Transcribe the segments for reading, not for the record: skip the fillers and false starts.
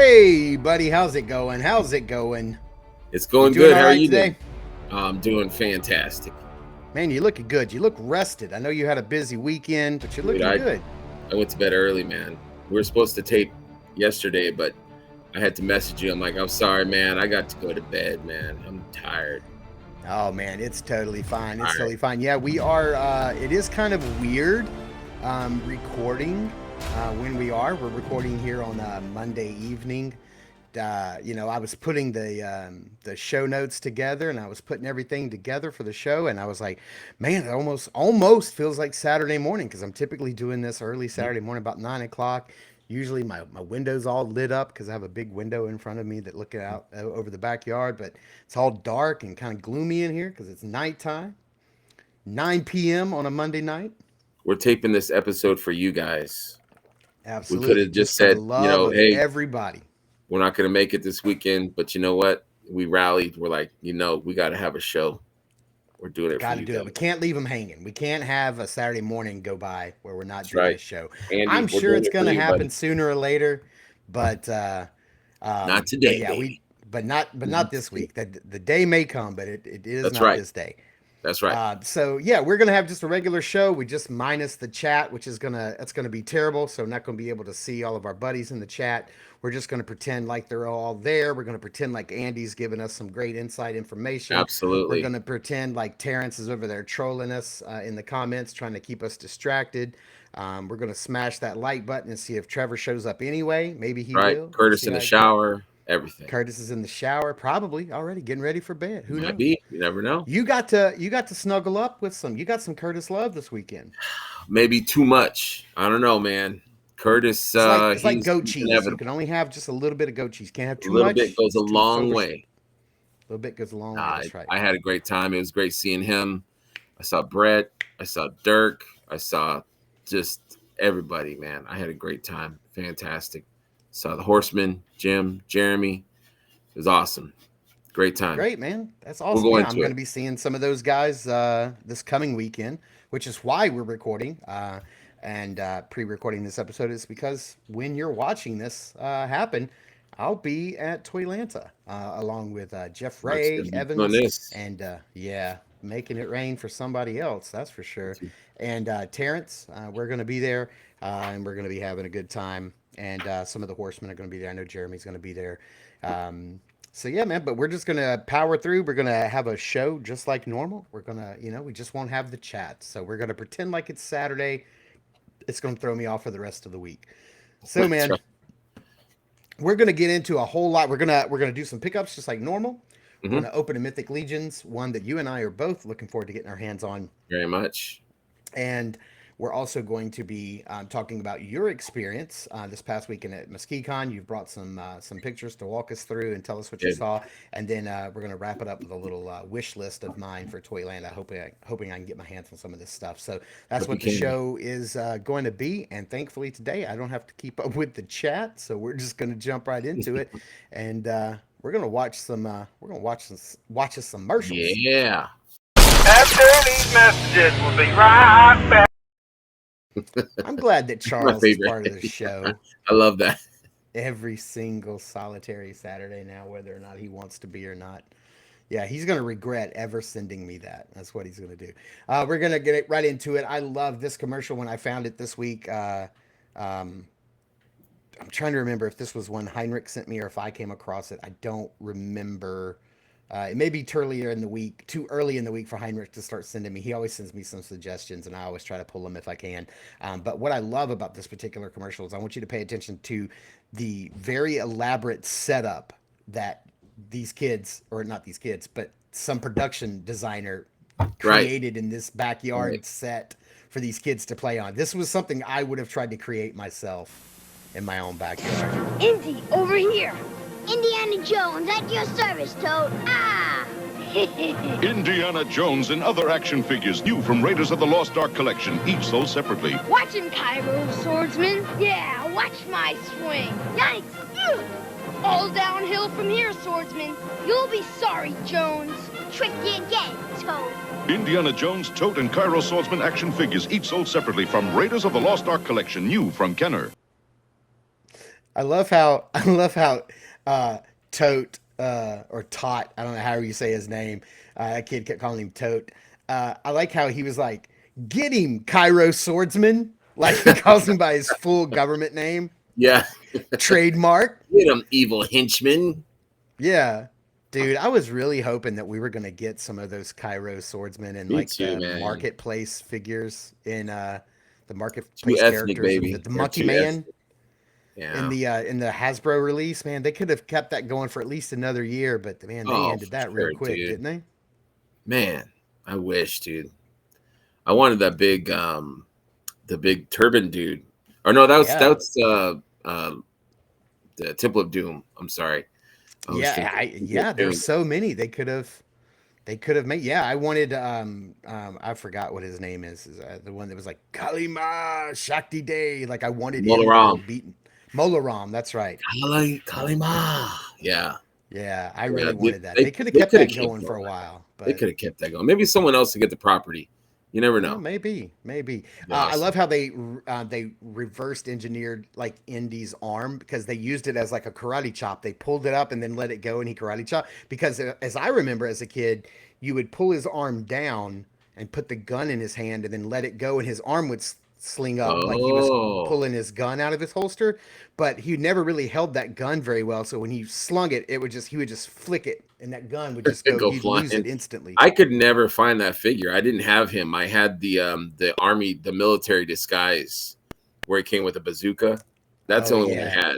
Hey, buddy, how's it going? How's it going? It's going doing good. all How are right you today? doing? I'm doing fantastic. Man, you're looking good. You look rested. I know you had a busy weekend, but you're Dude, looking good. I went to bed early, man. We were supposed to tape yesterday, but I had to message you. I'm like, I'm sorry, man. I got to go to bed, man. I'm tired. Oh, man, it's totally fine. It's All totally right. fine. Yeah, we are. It is kind of weird recording when we are. We're recording here on Monday evening. I was putting the show notes together, and I was putting everything together for the show, and I was like, man, it almost feels like Saturday morning because I'm typically doing this early Saturday morning about 9 o'clock. Usually my window's all lit up because I have a big window in front of me that looking out over the backyard, but it's all dark and kind of gloomy in here because it's nighttime. 9 p.m. on a Monday night. We're taping this episode for you guys. We could Absolutely, have just just for the said, love of hey, everybody. we're not going to make it this weekend, but you know what? We rallied. We're like, we got to have a show. We're doing it Got for to you do guys. it. We can't leave them hanging. We can't have a Saturday morning go by where we're not That's doing right. a show. Andy, I'm we're sure doing it's it for going to you, happen buddy. sooner or later, but Not but today, yeah, baby. but not this week. The day may come, but it is That's not right. this day. That's right. So yeah, we're gonna have just a regular show. We just minus the chat, which is that's gonna be terrible. So I'm not gonna be able to see all of our buddies in the chat. We're just gonna pretend like they're all there. We're gonna pretend like Andy's giving us some great inside information. We're Absolutely. gonna pretend like Terrence is over there trolling us in the comments, trying to keep us distracted. We're gonna smash that like button and see if Trevor shows up anyway. Maybe he Right. will. We'll Curtis see in how the it goes. shower, everything. Curtis is in the shower, probably already getting ready for bed. Who Might knows? be. You never know. You got to snuggle up with some. You got some Curtis love this weekend. Maybe too much. I don't know, man. Curtis, It's like goat he's cheese. You inevitable. can only have just a little bit of goat cheese. Can't have A too little bit much. goes a It's long over. A way. little bit goes a long way. I, That's right. I had a great time. It was great seeing him. I saw Brett. I saw Dirk. I saw just everybody, man. I had a great time. Fantastic. Saw the Horsemen, Jim, Jeremy. It was awesome. Great time. Great, man. That's We'll awesome. go Yeah, I'm into going it. to be seeing some of those guys this coming weekend, which is why we're recording and pre-recording this episode. Is because when you're watching this happen, I'll be at Toylanta along with Jeff Mark's Ray going to be doing Evans this. and yeah, making it rain for somebody else. That's for sure. And Terrence, we're going to be there and we're going to be having a good time. And some of the horsemen are going to be there. I know Jeremy's going to be there. So yeah, man, but we're just gonna power through. We're gonna have a show just like normal. We're gonna, we just won't have the chat. So we're gonna pretend like it's Saturday. It's gonna throw me off for the rest of the week. So That's man, right. we're gonna get into a whole lot. We're gonna do some pickups just like normal. We're Mm-hmm. gonna open a Mythic Legions, one that you and I are both looking forward to getting our hands on. Very much. And we're also going to be talking about your experience this past weekend at Muskecon. You've brought some pictures to walk us through and tell us what you Good. saw, and then we're going to wrap it up with a little wish list of mine for Toylanta. Hoping I can get my hands on some of this stuff. So that's Hope what you the can. show is going to be. And thankfully today I don't have to keep up with the chat, so we're just going to jump right into it, and we're going to watch some. We're going to watch us some commercials. Yeah. After these messages, we'll be right back. I'm glad that My Charles is favorite. part of the show I love that. every single solitary Saturday now, whether or not he wants to be or not. Yeah, he's going to regret ever sending me that. That's what he's going to do. We're going to get right into it. I love this commercial when I found it this week. I'm trying to remember if this was one Heinrich sent me or if I came across it. I don't remember. It may be too early in the week for Heinrich to start sending me. He always sends me some suggestions, and I always try to pull them if I can. But what I love about this particular commercial is I want you to pay attention to the very elaborate setup that these kids, or not these kids, but some production designer created in this backyard set for these kids to play on. This was something I would have tried to create myself in my own backyard. Indy, over here. Indiana Jones, at your service, Toad. Ah! Indiana Jones and other action figures new from Raiders of the Lost Ark collection, each sold separately. Watch him, Cairo, swordsman. Yeah, watch my swing. Yikes! Ugh. All downhill from here, swordsman. You'll be sorry, Jones. Trick you again, Toad. Indiana Jones, Tote, and Cairo Swordsman action figures, each sold separately from Raiders of the Lost Ark collection, new from Kenner. I love how Tote or Tot, I don't know how you say his name. That kid kept calling him Tote. I like how he was like, "Get him, Cairo Swordsman!" Like he calls him by his full government name, Yeah. trademark. Get him, evil henchman. Yeah, dude, I was really hoping that we were gonna get some of those Cairo Swordsmen and Me like too, the man. marketplace figures in the Too marketplace ethnic, characters baby. with the They're Monkey too Man. ethnic. Yeah. In the Hasbro release, man, they could have kept that going for at least another year, but man, they Oh, ended for that real sure, quick, dude. didn't they? Man, I wish, dude. I wanted that big the big turban dude. Or no, Yeah, that's the Temple of Doom. I'm sorry. I was yeah, thinking Temple of there's Doom. so many they could have made. Yeah, I wanted I forgot what his name is the one that was like Kalima Shakti Day. Like I wanted him to go Molaram. beaten Molaram. That's right. Kalima. Yeah. Yeah, I Yeah. really wanted that. They, They could have they kept could have that kept going for a going. while, They but could have kept that going. Maybe someone else to get the property. You never well, know. maybe. Be I awesome. love how they reversed engineered like Indy's arm because they used it as like a karate chop. They pulled it up and then let it go, and he karate chop. Because as I remember as a kid, you would pull his arm down and put the gun in his hand, and then let it go, and his arm would sling up like he was Oh, pulling his gun out of his holster. But he never really held that gun very well. So when he slung it, he would just flick it, and that gun would just go. go He'd lose it flying. instantly. I could never find that figure. I didn't have him. I had the army, the military disguise where he came with a bazooka. That's Oh the only one I yeah. had.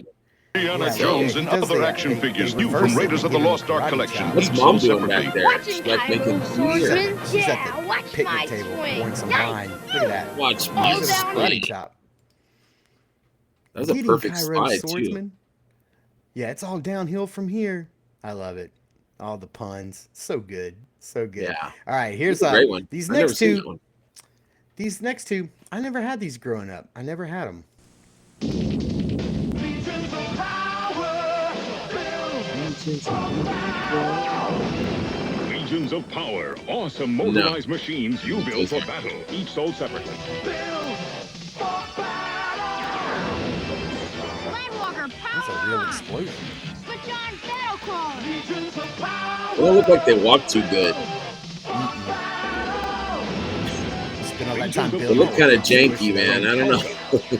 Indiana Yeah, Jones he and does other the, action they figures new reverse from it Raiders and of the give him Lost Ark karate collection, chop. What's each mom sold doing back separately. there? Watching She's like making Cairo beer. Swordsman. She's Yeah, at the watch picnic my table swing. pouring some Yikes. wine. Look at that. Watch me All Using his down. karate swing. chop. That was a Getting perfect Cairo slide too. Swordsman. Yeah, it's all downhill from here. I love it. All the puns. So good. So good. Yeah, All right, it's here's a great one. these I've never next seen two. that one. These next two, I never had these growing up. I never had them. Legions of Power, awesome motorized machines you build for battle, each sold separately. Landwalker That's a real power. explosion. Switch on battle call. They don't look like they walk too good. Spend all that time They building look it. kind of Push janky, it man. over. I don't know.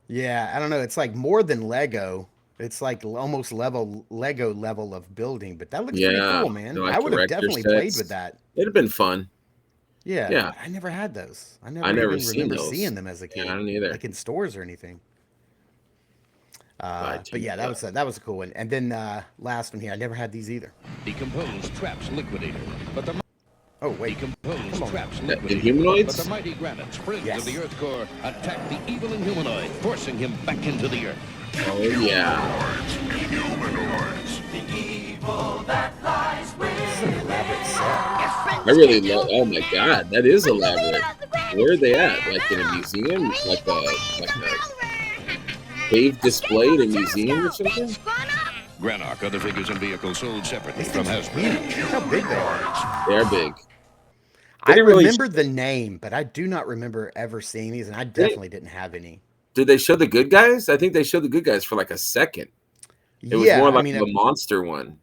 Yeah, I don't know. It's like more than Lego. It's like almost Lego level of building, but that looks pretty Yeah, cool, they're man. like I would have director definitely played sets. with that. It'd have been fun. Yeah, Yeah, but I never had those. I I never never even seen remember those. seeing them as a Yeah, I kid, don't either. like in stores or anything. Glad But you yeah, that was a cool one. And then last one here, I never had these either. Decomposed traps liquidator, but the Oh wait, decomposed Come on. traps In liquidator. humanoids? But the mighty granite springs Yes. of the Earth core attack the evil Inhumanoid, forcing him back into the Earth. Oh yeah. this is an elaborate set. I really love. Oh my god, that is elaborate. Where are they at? Like in a museum? Like a cave display in a museum or something? Granarch, other figures and vehicles sold separately These from things are Hasbro. huge. Look how big they are. They're big. I didn't really- remember the name, but I do not remember ever seeing these, and I definitely didn't have any. Did they show the good guys? I think they showed the good guys for like a second. It was Yeah, more I like mean, the monster one.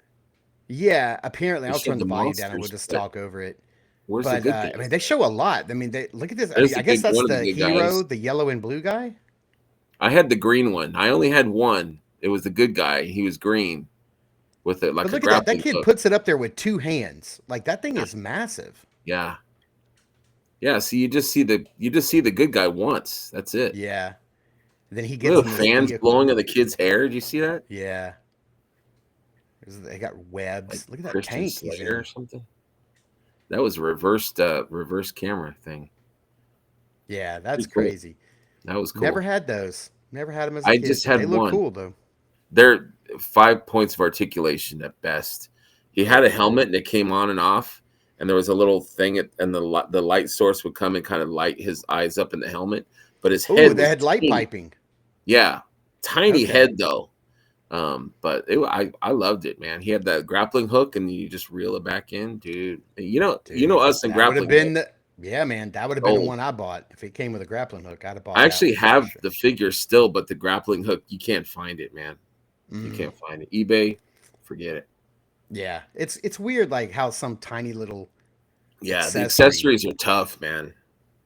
yeah. Apparently, They I'll showed turn the the volume down and we'll monsters, just but talk over it. Where's the But good I guys? mean, they show a lot. I mean, they look at this. I, There's mean, the I guess big- that's one of the the good hero, guys. the yellow and blue guy. I had the green one. I only had one. It was the good guy. He was green with it like But a look at that. That grappling kid hook. puts it up there with two hands. Like that thing is massive. Yeah. Yeah, so you just see the good guy once. That's it. Yeah. And then he gets Look, in this fans vehicle. blowing on the kid's hair. Did you see that? Yeah. They got webs. Like Look at that Christian tank he's Slayer or in. something. That was a reversed reverse camera thing. Yeah, that's Pretty cool. crazy. That was cool. Never had those. Never had them as a I kid. just but had they look one. cool though. They're 5 points of articulation at best. He had a helmet and it came on and off, and there was a little thing, and the light source would come and kind of light his eyes up in the helmet. But his Oh, head they was had light tiny. piping. Yeah, tiny Okay. head though. But I loved it, man. He had that grappling hook, and you just reel it back in, dude. You know us and That would have grappling. been Yeah, man, that would have been the Gold. one I bought. If it came with a grappling hook, I'd have bought I that actually one for have sure. the figure still, but the grappling hook, you can't find it, man. You Mm. can't find it. eBay, forget it. Yeah, it's weird, like how some tiny little Yeah, the accessory, accessories are tough, man.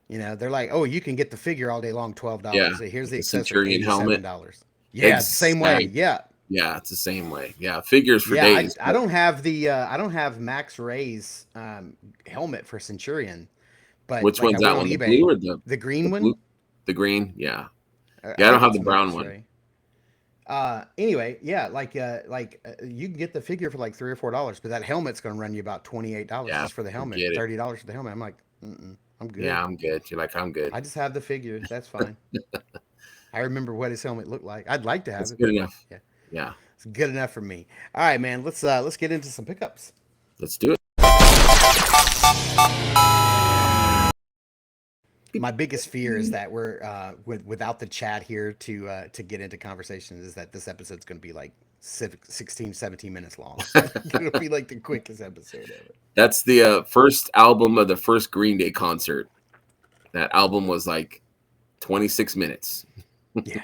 they're like, oh, you can get the figure all day long, Yeah, $12. Here's the the accessory, Centurion helmet. $87. Yeah, it's the same way. Exact. Yeah, Yeah, it's the same way. Yeah, figures for yeah. I days. I don't have the I don't have Max Ray's helmet for Centurion, but Which like I one's went that on one? The blue eBay, or the the green one. blue? The green? Yeah. I Yeah, I don't think have it's the a brown Max one. Ray. Anyway, yeah, you can get the figure for like $3 or $4, but that helmet's going to run you about $28 Yeah, just for the helmet, forget it. $30 for the helmet. I'm like, I'm good. Yeah, I'm good. You're like, I'm good. I just have the figure. That's fine. I remember what his helmet looked like. I'd like to have That's it, good but enough. yeah, Yeah, it's good enough for me. All right, man. Let's get into some pickups. let's do it. My biggest fear is that we're without the chat here to get into conversations is that this episode's going to be like 16, 17 minutes long. It'll be like the quickest episode ever. That's the first album of the first Green Day concert. That album was like 26 minutes. Yeah,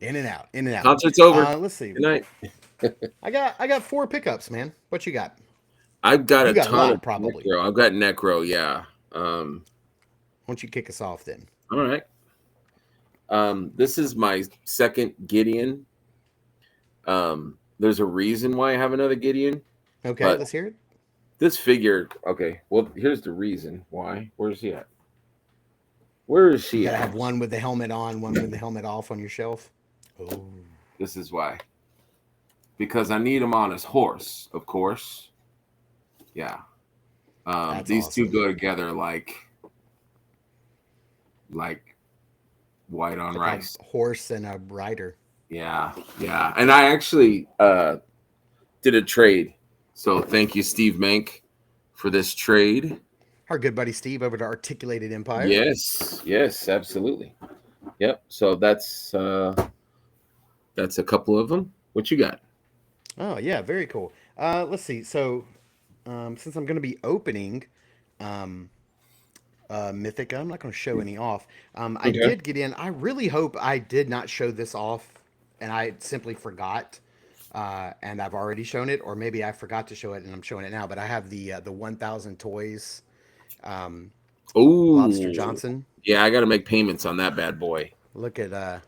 in and out, in and out. Concert's over. Let's see. Good night. I got 4 pickups, man. What you got? I've got You a got a ton lot, of probably. Necro. I've got Necro, yeah. Why don't you kick us off then? All right. This is my second Gideon. There's a reason why I have another Gideon. Okay, But let's hear it. this figure, okay, well, here's the reason why. Where's he at? Where is You she gotta at? have one with the helmet on, one with the helmet off on your shelf. Oh, This is why. Because I need him on his horse, of course. Yeah. That's These two awesome. go together like white on like rice. a horse and a rider. Yeah, yeah. And I actually did a trade. So thank you, Steve Mank, for this trade. Our good buddy Steve over to Articulated Empire. Yes, yes, absolutely. Yep. So that's a couple of them. What you got? Oh yeah, very cool. Let's see. So, since I'm going to be opening, Mythic, I'm not going to show any off. I Okay. did get in. I really hope I did not show this off, and I simply forgot. And I've already shown it, or maybe I forgot to show it and I'm showing it now. But I have the 1,000 Toys Lobster Oh, Johnson. yeah. I got to make payments on that bad boy. Look at that.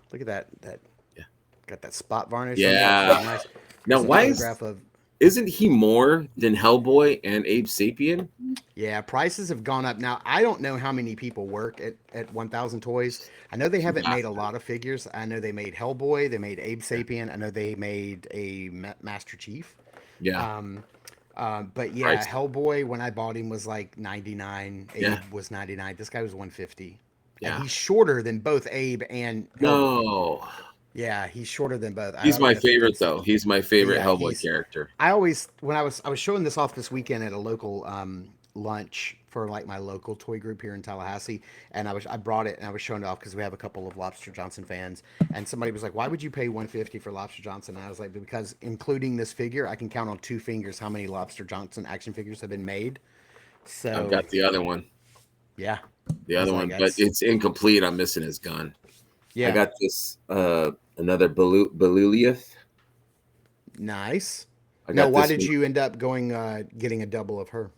Yeah. Got that spot varnish. Yeah. Really nice. Now, Here's a why is photograph of. isn't he more than Hellboy and Abe Sapien? Yeah, prices have gone up. Now, I don't know how many people work at 1,000 Toys. I know they haven't made a lot of figures. I know they made Hellboy, they made Abe Sapien. I know they made a Master Chief. Yeah. But yeah, Price. Hellboy, when I bought him, was like 99. Abe Yeah. was 99. This guy was 150. Yeah. And he's shorter than both Abe and Hellboy. No. Yeah, he's shorter than both. He's I my don't know if you favorite can see- though. He's my favorite Yeah, Hellboy he's- character. I always when I was showing this off this weekend at a local lunch for like my local toy group here in Tallahassee, and I brought it and I was showing it off because we have a couple of Lobster Johnson fans, and somebody was like, "Why would you pay 150 for Lobster Johnson?" And I was like, "Because including this figure, I can count on 2 fingers how many Lobster Johnson action figures have been made." So I've got the other one. yeah, The other He's one, like, but that's- it's incomplete. I'm missing his gun. yeah, I got this another Beluliath. nice. I Now, got why this did one. you end up going getting a double of her?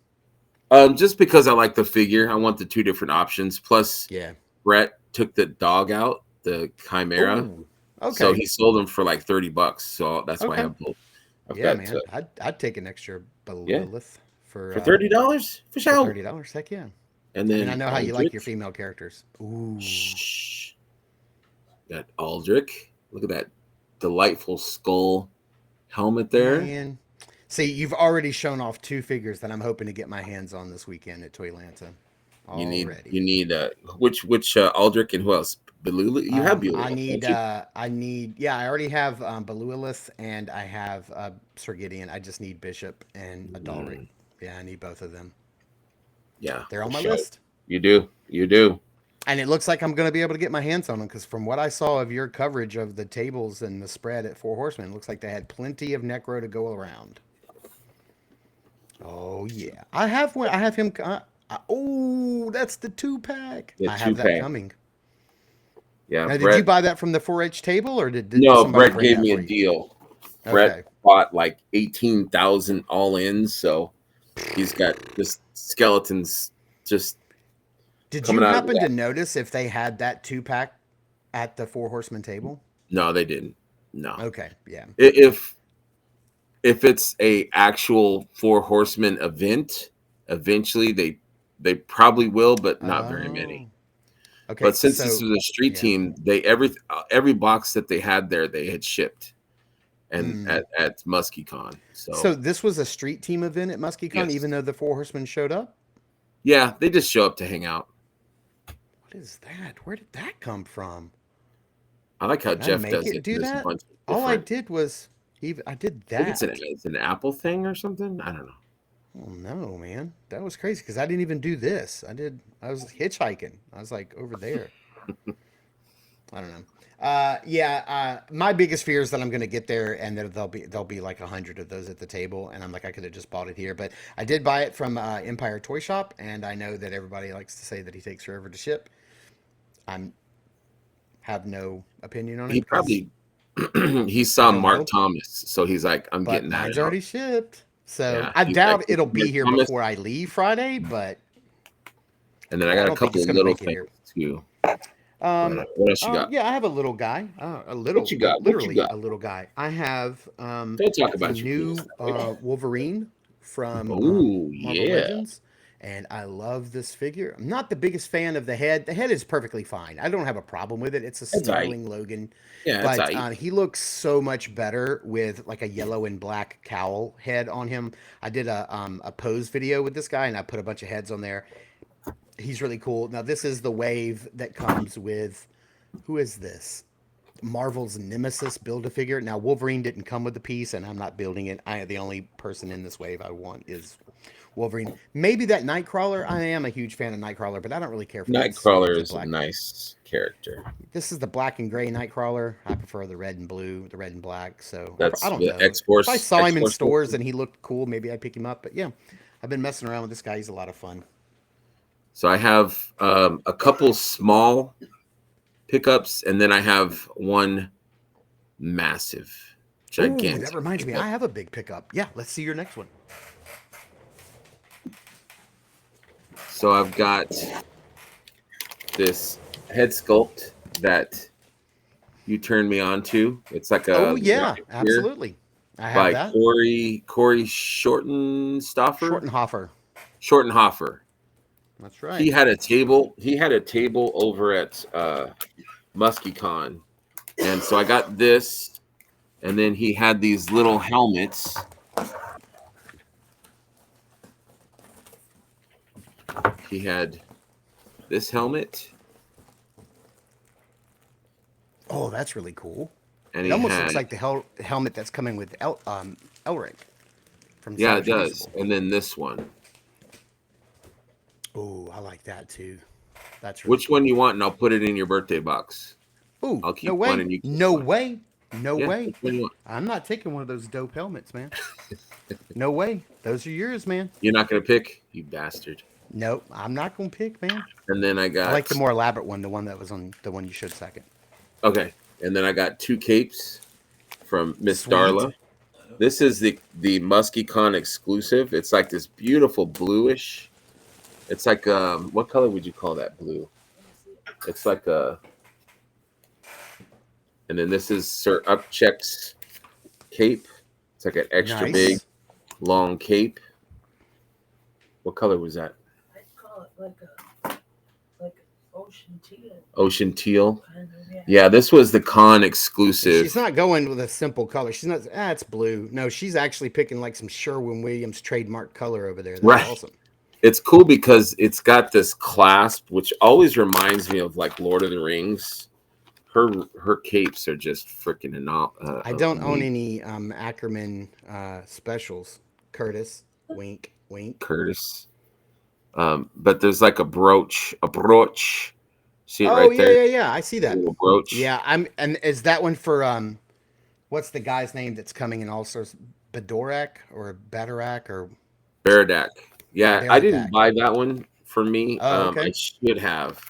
Just because I like the figure. I want the 2 different options. Plus, Yeah. Brett took the dog out, the Chimera. Ooh, okay. So he sold them for like $30. So that's why I Okay. have both. I've Yeah, got man. I'd take an extra Belilith for $30 for for sure. $30. Heck yeah. And I then mean, I know how you like your Aldrich. female characters. Ooh. Shh. Got Aldrich. Look at that delightful skull helmet there. Man. See, you've already shown off 2 figures that I'm hoping to get my hands on this weekend at Toylanta. You Already. need which Aldrich and who else? Belula. You have Belula. I need I already have Belilith and I have Sir Gideon. I just need Bishop and Adalric. Yeah, I need both of them. Yeah, They're on for my sure. list. You do. And it looks like I'm going to be able to get my hands on them because from what I saw of your coverage of the tables and the spread at Four Horsemen, it looks like they had plenty of Necro to go around. Oh yeah, I have one. I have him. Oh, that's the 2-pack. The I have that 2-pack. coming. Yeah, Now, did Brett. you buy that from the 4-H table, or did No, somebody Brett bring gave that me for a you? deal. Okay. Brett bought like 18,000 all in, so he's got this skeletons just Did coming you out of happen to that. notice if they had that 2-pack at the Four Horsemen table? No, they didn't. No. Okay, yeah. If it's a actual Four Horsemen event, eventually they probably will, but not very many. Okay, But since this so was a street yeah. team, they every box that they had there they had shipped, and at Muskecon. So this was a street team event at Muskecon, Yes. even though the Four Horsemen showed up? Yeah, they just show up to hang out. What is that? Where did that come from? I like how Did I Jeff make does it it. do There's a that? bunch of All I different. did was I did I think that. it's an Apple thing or something. I don't know. Oh no, man. That was crazy because I didn't even do this. I was hitchhiking. I was like over there. I don't know. My biggest fear is that I'm going to get there and that there'll be like 100 of those at the table, and I'm like I could have just bought it here, but I did buy it from Empire Toy Shop, and I know that everybody likes to say that he takes forever to ship. I'm have no opinion on it. He 'Cause probably he I saw don't Mark know, Thomas, so he's like, I'm but getting that mine's out. already shipped, so Yeah, I he's doubt like, it'll be Mark here Thomas. before I leave Friday. But And then I yeah, I got a don't think couple it's of going to little make it things here. too. What else you got? Yeah, I have a little guy. What you got? What you Literally got? a little guy. I have Don't talk the about your new penis. Wolverine from Oh Marvel yeah, Legends, and I love this figure. I'm not the biggest fan of the head. The head is perfectly fine. I don't have a problem with it. It's a that's aight. snarling Logan, Yeah, that's but aight. he looks so much better with like a yellow and black cowl head on him. I did a pose video with this guy, and I put a bunch of heads on there. He's really cool. Now this is the wave that comes with. Who is this? Marvel's Nemesis Build-A-Figure. Now Wolverine didn't come with the piece, and I'm not building it. The only person in this wave I want is Wolverine. Maybe that Nightcrawler. I am a huge fan of Nightcrawler, but I don't really care for that Nightcrawler stupid is a black. nice character. This is the black and gray Nightcrawler. I prefer the red and blue, the red and black. So That's I don't the know. X-Force. If I saw him in X-Force stores and he looked cool, maybe I'd pick him up. But yeah, I've been messing around with this guy. He's a lot of fun. So I have a couple small pickups, and then I have one massive, Ooh, gigantic. that reminds me. pickup. I have a big pickup. Yeah, let's see your next one. So I've got this head sculpt that you turned me on to. It's like a Oh yeah, rocket figure absolutely. I have by that. Corey Shortenstoffer. Shortenhofer. That's right. He had a table. He had a table over at Muskecon, and so I got this, and then he had these little helmets. He had this helmet, Oh, that's really cool. and It he almost had looks like the helmet that's coming with Elric from yeah, it Savage does. Crucible. And then this one. Oh, I like that too. That's really Which one you want, and I'll put it in your birthday box. cool. Ooh, I'll keep no way. one, and you keep No one. way. No Yeah, way. which one you want? I'm not taking one of those dope helmets, man. No way. Those are yours, man. You're not gonna pick, you bastard. Nope, I'm not gonna pick, man. And then I got I like the more elaborate one, the one that was on the one you showed second. okay, and then I got two capes from Miss Sweet. Darla. This is the Muskecon exclusive. It's like this beautiful bluish. It's like what color would you call that blue? It's like a. And then this is Sir Upcheck's cape. It's like an extra Nice. big, long cape. What color was that? I'd call it like ocean teal. Ocean teal. Kind of, yeah. Yeah, this was the con exclusive. She's not going with a simple color. She's not. It's blue. No, she's actually picking like some Sherwin-Williams trademark color over there. That's Right. awesome. It's cool because it's got this clasp, which always reminds me of like Lord of the Rings. Her capes are just freaking I don't own any Ackerman specials. Curtis, wink, wink. Curtis. But there's like a brooch. See it Oh right yeah, there? yeah. I see A that. little brooch. Yeah, and is that one for what's the guy's name that's coming in all sorts? Bedorak or Batarak or Baradak. Yeah, I didn't Baradak. buy that one for me. Oh, okay. I should have.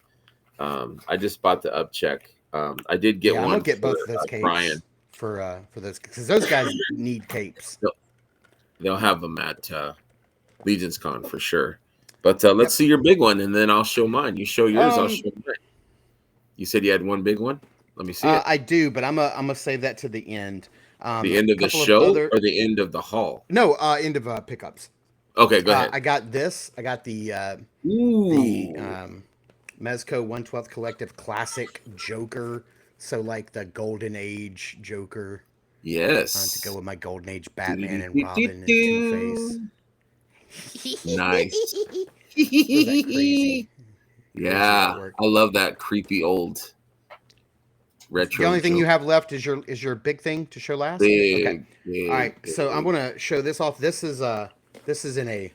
I just bought the upcheck. I did get Yeah, I'm one gonna get for both of those capes Brian. for those because those guys need capes. They'll have them at Legions Con for sure. But let's Yep. see your big one, and then I'll show mine. You show yours, I'll Um, show mine. You said you had one big one. Let me see it. I do, but I'm gonna save that to the end. The end of the Couple of show other or the end of the haul? no end of pickups. Okay, go ahead. I got this. I got the Ooh, Mezco 1/12 Collective Classic Joker. So like the Golden Age Joker yes. to go with my Golden Age Batman and Robin and Two Face. Nice. Was that crazy? Yeah, artwork. I love that creepy old retro. The only thing joke. you have left is your big thing to show last. Big, Okay. big, All right. big. So I'm gonna show this off. This is in a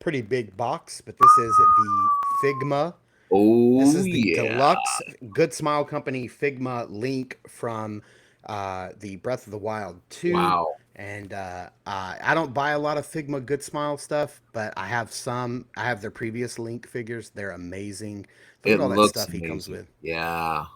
pretty big box, but this is the Figma. Oh, This is the yeah. deluxe Good Smile Company Figma Link from the Breath of the Wild 2. Wow. And I don't buy a lot of Figma Good Smile stuff, but I have some. I have their previous Link figures. They're amazing. Look It at all that looks stuff amazing. he comes with. Yeah.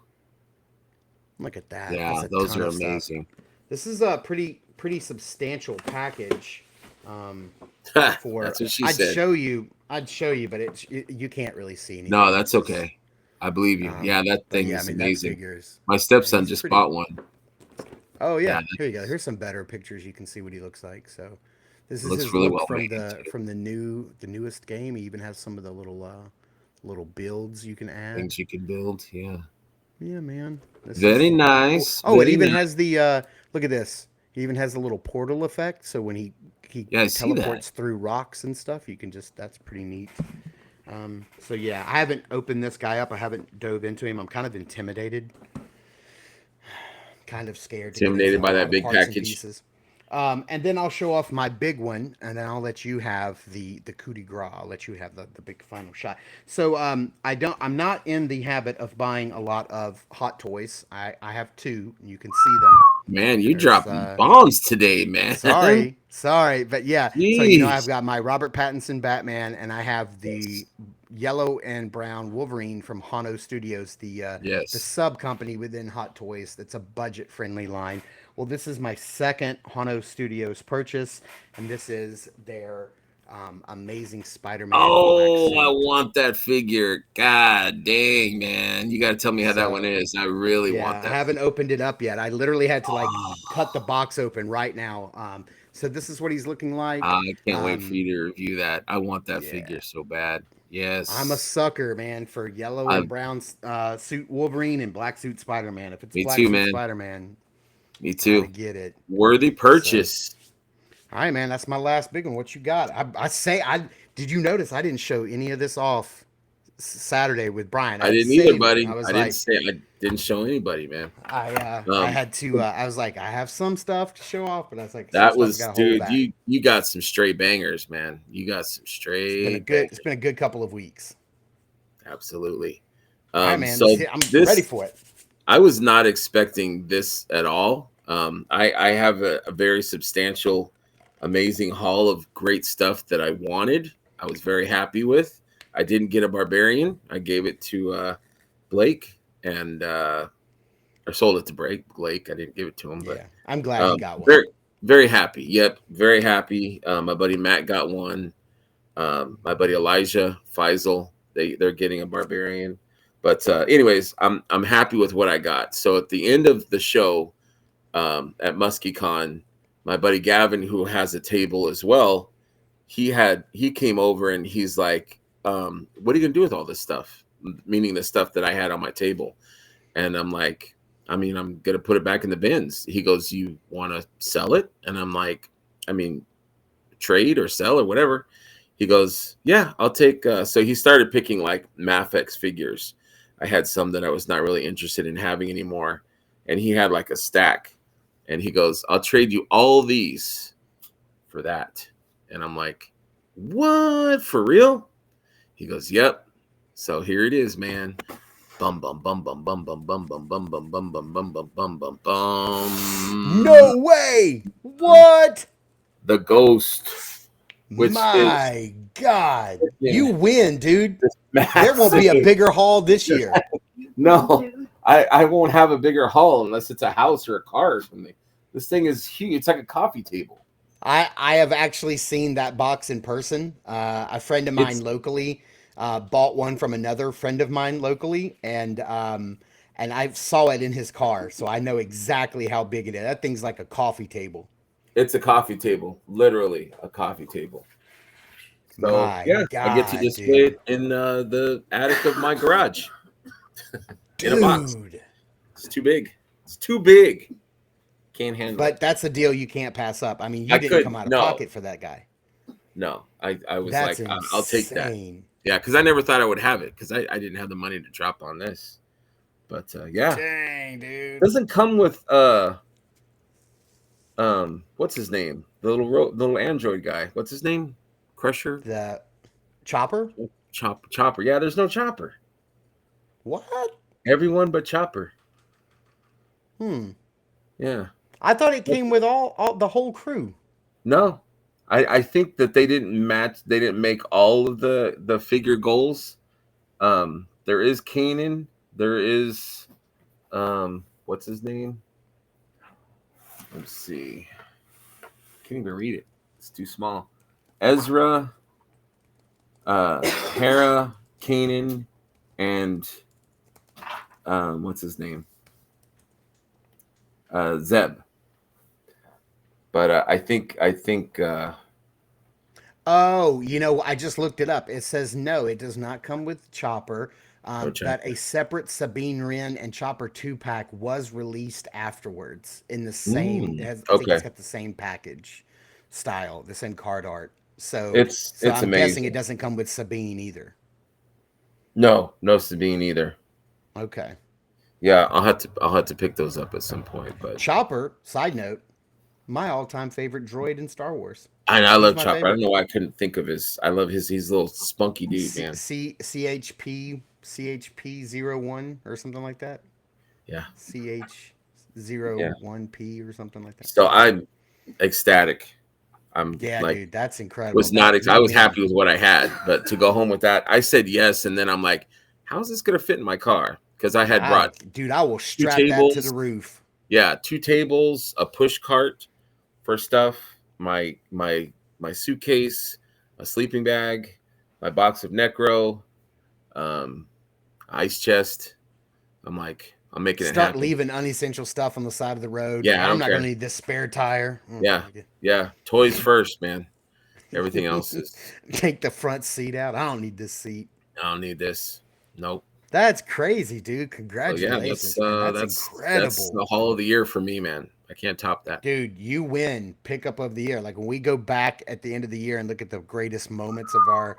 Look at that. Yeah, That's a those ton are of stuff. amazing. This is a pretty substantial package. For That's what she I'd said. show you, but you can't really see anything. No, that's okay. I believe you. Yeah, that But thing yeah, is I mean, that amazing. figures. My stepson he's just pretty- bought one. Oh yeah, Yeah, here you go. Here's some better pictures. You can see what he looks like. So this is Looks his really look well from made, the too. from the newest game. He even has some of the little builds you can add. Things you can build. Yeah. Yeah, man. This Very is- nice. Oh, it very even nice. has the look at this. He even has the little portal effect. So when he Yeah, I see that. teleports through rocks and stuff, you can just that's pretty neat. So yeah, I haven't opened this guy up. I haven't dove into him. I'm kind of intimidated. Kind of scared. To get Intimidated into by all that the big parts and package. pieces. And then I'll show off my big one, and then I'll let you have the coup de grace. I'll let you have the big final shot. So I'm not in the habit of buying a lot of hot toys. I have two. You can see them. Man, you There's, dropping bombs today, man. Sorry, but yeah. So Jeez. I've got my Robert Pattinson Batman, and I have the yellow and brown Wolverine from Hano Studios, the Yes. sub company within Hot Toys. That's a budget friendly line. Well, this is my second Hano Studios purchase, and this is their amazing Spider-Man. Oh, black I suit. want that figure. God dang, man. You got to tell me how that So, one is. I really Yeah, want I that. haven't opened it up yet. I literally had to cut the box open right now. So this is what he's looking like. I can't wait for you to review that. I want that yeah. figure so bad. Yes. I'm a sucker, man, for yellow and brown suit Wolverine and black suit Spider-Man. If it's Me black too, suit man. Spider-Man, Me gotta too. get it. Worthy purchase. All right, man, that's my last big one. What you got? Did you notice I didn't show any of this off Saturday with Brian? I didn't saved either, it. buddy. I was I didn't show anybody, man. I had to. I was like, I have some stuff to show off, but I was like, some That stuff was, I gotta hold dude. back. You got some straight bangers, man. You got some It's straight. been a good couple of weeks. Absolutely. All right, man. So I'm ready for it. I was not expecting this at all. I have a very substantial, amazing haul of great stuff that I wanted. I was very happy with. I didn't get a barbarian. I gave it to Blake, and or sold it to Blake. I didn't give it to him, but Yeah, I'm glad he got one. Very, very happy. Yep, very happy. My buddy Matt got one. My buddy Elijah Faisal, they're getting a barbarian. But anyways, I'm happy with what I got. So at the end of the show at Muskecon, my buddy Gavin, who has a table as well, he came over and he's like, "What are you gonna do with all this stuff?" Meaning the stuff that I had on my table. And I'm like, I mean, I'm gonna put it back in the bins. He goes, "You want to sell it?" And I'm like, I mean, trade or sell or whatever. He goes, "Yeah, I'll take." So he started picking like Mafex figures. I had some that I was not really interested in having anymore, and he had like a stack. And he goes, "I'll trade you all these for that." And I'm like, "What? For real?" He goes, "Yep." So here it is, man. Bum bum bum bum bum bum bum bum bum bum bum bum bum bum bum bum bum. No way! What? The Ghost. Which My God. Yeah. You win, dude. It's There won't be a massive. bigger haul this year. No, I won't have a bigger haul unless it's a house or a car or something. This thing is huge. It's like a coffee table. I have actually seen that box in person. A friend of mine It's locally bought one from another friend of mine locally, and I saw it in his car, so I know exactly how big it is. That thing's like a coffee table. it's a coffee table, literally a coffee table. So My yeah, I get to God, display dude. it in the attic of my garage in a box. Dude. It's too big. It's too big. Can't handle But it. that's a deal you can't pass up. I mean, you I didn't could come out of no, pocket for that guy. no. I was That's like, I'll take that. insane. Yeah, because I never thought I would have it because I didn't have the money to drop on this. But yeah, Dang, dude. doesn't come with what's his name? The little android guy. What's his name? Crusher? The Chopper? Chopper. Yeah, there's no Chopper. What? Everyone but Chopper. Yeah. I thought it came with all the whole crew. No. I think that they didn't make all of the figure goals. There is Kanan. There is what's his name? Let's see. Can't even read it. It's too small. Ezra, Hera, Kanan, and what's his name? Zeb. But I think Oh, I just looked it up. It says no, it does not come with Chopper. No But Chopper. a separate Sabine Wren and Chopper 2-pack was released afterwards in the same. I think it's okay. got the same package style, the same card art. So, It's I'm guessing it amazing. doesn't come with Sabine either. No Sabine either. Okay. Yeah, I'll have to pick those up at some point. But Chopper, side note, my all-time favorite droid in Star Wars. I He's love my Chopper. I favorite. don't know why I couldn't think of his. I love he's a little spunky dude, man. CHP 01 or something like that. Yeah. CH01P or something like that. So I'm ecstatic. I'm Yeah, like dude, that's incredible. was not That, I you was win. happy with what I had, but to go home with that, I said yes, and then I'm like, how's this gonna fit in my car? Because I had brought Dude, I will two strap that to tables. the roof. Yeah, 2 tables, a push cart for stuff, my suitcase, a sleeping bag, my box of Necro, ice chest. I'm like, I'm making it Start happen. leaving unessential stuff on the side of the road. Yeah, I I'm don't not care. going to need this spare tire. Yeah. Toys first, man. Everything else is. Take the front seat out. I don't need this seat. I don't need this. Nope. That's crazy, dude. So Congratulations, yeah, man. That's that's incredible. the haul of the year for me, man. I can't top that. Dude, you win pickup of the year. Like when we go back at the end of the year and look at the greatest moments of our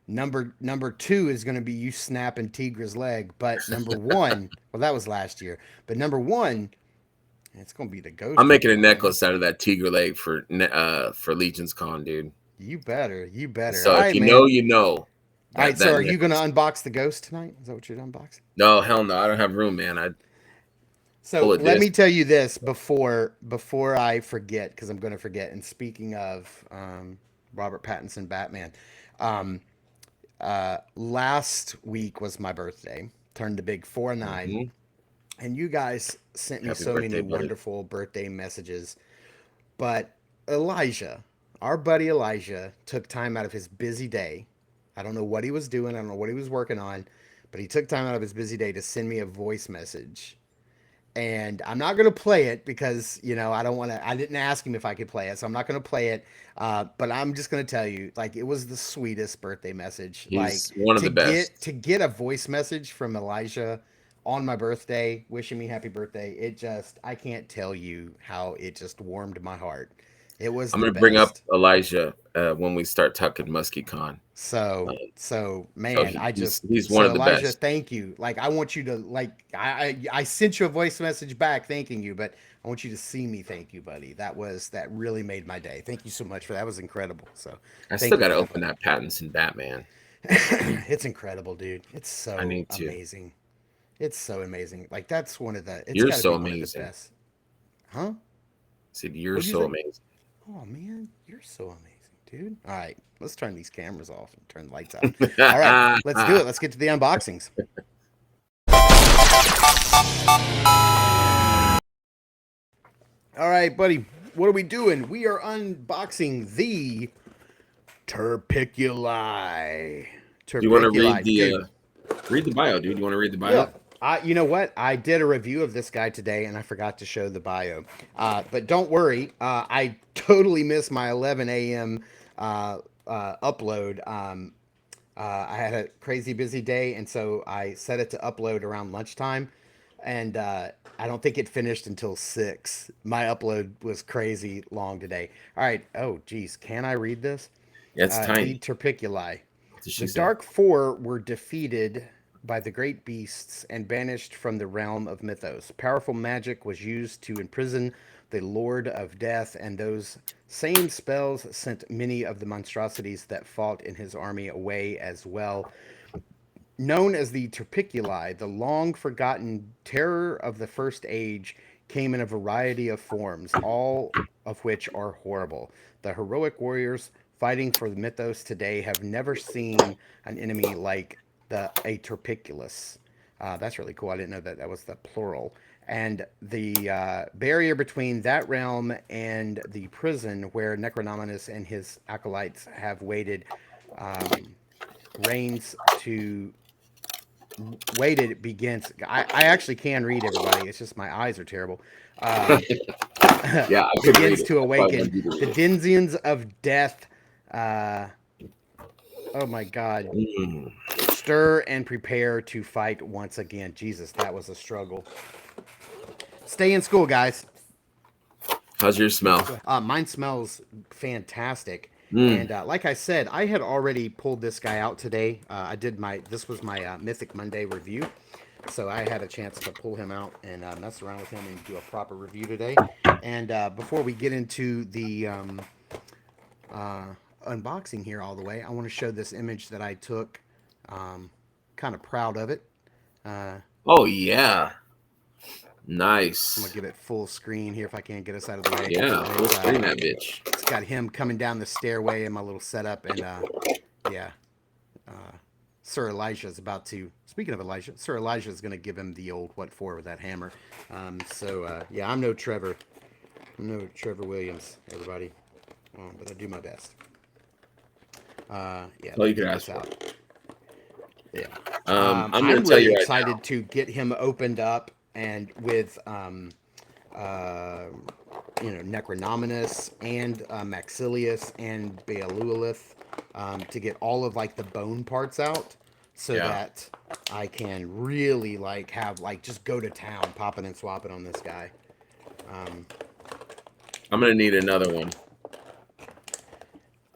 number 2 is going to be you snapping Tigra's leg, but number 1, well, that was last year, but number 1, it's going to be the ghost. I'm making a man. necklace out of that tiger leg for Legions Con, dude. You better. So All if right, you man. know, you know. All right, so are you going to unbox the ghost tonight? Is that what you're unboxing? No, hell no. I don't have room, man. So let me tell you this before I forget, because I'm going to forget. And speaking of Robert Pattinson Batman, last week was my birthday. Turned the big 49, Mhm. and you guys sent me Happy so birthday, many buddy. wonderful birthday messages. But Elijah, our buddy Elijah, took time out of his busy day. I don't know what he was doing. I don't know what he was working on, but he took time out of his busy day to send me a voice message. And I'm not going to play it because, I don't want to, I didn't ask him if I could play it. So I'm not going to play it. But I'm just going to tell you, like, it was the sweetest birthday message. He's one of the best. To get a voice message from Elijah on my birthday, wishing me happy birthday. I can't tell you how it just warmed my heart. It was I'm the going to bring up best. Elijah when we start talking Muskecon. Man, he's one of the Elijah, best. thank you. Like, I want you to I sent you a voice message back thanking you, but I want you to see me thank you, buddy. That really made my day. Thank you so much for that. It was incredible. So I thank still you got to for open that Pattinson Batman. It's incredible, dude. It's so I need to. amazing. It's so amazing. Like, that's one of the. It's You're gotta so be one of the amazing. best. Huh? I said, you're What'd you so say? amazing. Oh man, you're so amazing. dude. All right, let's turn these cameras off and turn the lights out. All right, let's do it. Let's get to the unboxings. All right, buddy. What are we doing? We are unboxing the Turpiculi. You want to read Dude, the bio, dude? You want to read the bio? yeah. You know what? I did a review of this guy today, and I forgot to show the bio. But don't worry. I totally missed my 11 a.m. Upload. I had a crazy busy day, and so I set it to upload around lunchtime. And I don't think it finished until 6. My upload was crazy long today. All right. Oh, geez. Can I read this? Yeah, it's tiny. The Turpiculi. What she The said. Dark Four were defeated by the great beasts and banished from the realm of mythos. Powerful magic was used to imprison the Lord of Death, and those same spells sent many of the monstrosities that fought in his army away as well. Known as the Turpiculi, the long-forgotten terror of the First Age came in a variety of forms, all of which are horrible. The heroic warriors fighting for the mythos today have never seen an enemy like a Turpiculus. That's really cool. I didn't know that that was the plural. And the barrier between that realm and the prison where Necronominus and his acolytes have waited reigns to waited begins. I actually can read, everybody. It's just my eyes are terrible. Yeah, I could read Begins it. to That's why I awaken. wanted you to The read it. denizens of death. Oh my God. Mm. Stir and prepare to fight once again. Jesus, that was a struggle. Stay in school, guys. How's your smell? Mine smells fantastic. Mm. And like I said, I had already pulled this guy out today. This was my Mythic Monday review. So I had a chance to pull him out and mess around with him and do a proper review today. And before we get into the unboxing here all the way, I want to show this image that I took. Kind of proud of it. Oh yeah, I'm nice. gonna give it full screen here if I can get us out of the way. Yeah, And we'll it's, screen that bitch. It's got him coming down the stairway in my little setup, and yeah, Sir Elijah is about to. Speaking of Elijah, Sir Elijah is gonna give him the old what for with that hammer. Yeah, I'm no Trevor. I'm no Trevor Williams, everybody, but I do my best. Yeah, All you could check ask this for. out. Yeah. I'm I'm gonna tell really you right excited now. to get him opened up and with Necronominus and Maxilius and Bealulith to get all of like the bone parts out so Yeah. that I can really like have like just go to town popping and swapping on this guy. I'm gonna need another one.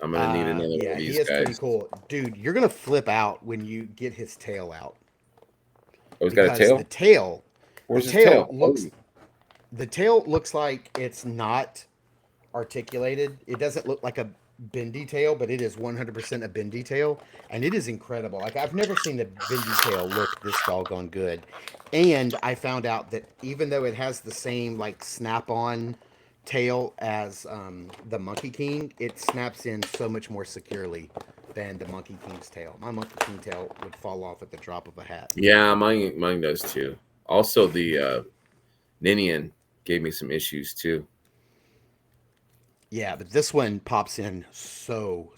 I'm gonna need another one Yeah, of he these is pretty guys. cool. Dude, you're gonna flip out when you get his tail out. Oh, he's got a Because tail. the tail Where's the his tail tail? looks Oh. the tail looks like it's not articulated. It doesn't look like a bendy tail, but it is 100% a bendy tail, and it is incredible. Like I've never seen a bendy tail look this doggone good. And I found out that even though it has the same like snap-on tail as the Monkey King, it snaps in so much more securely than the Monkey King's tail. My Monkey King tail would fall off at the drop of a hat. Yeah, mine does too. Also, the Ninian gave me some issues too. Yeah, but this one pops in so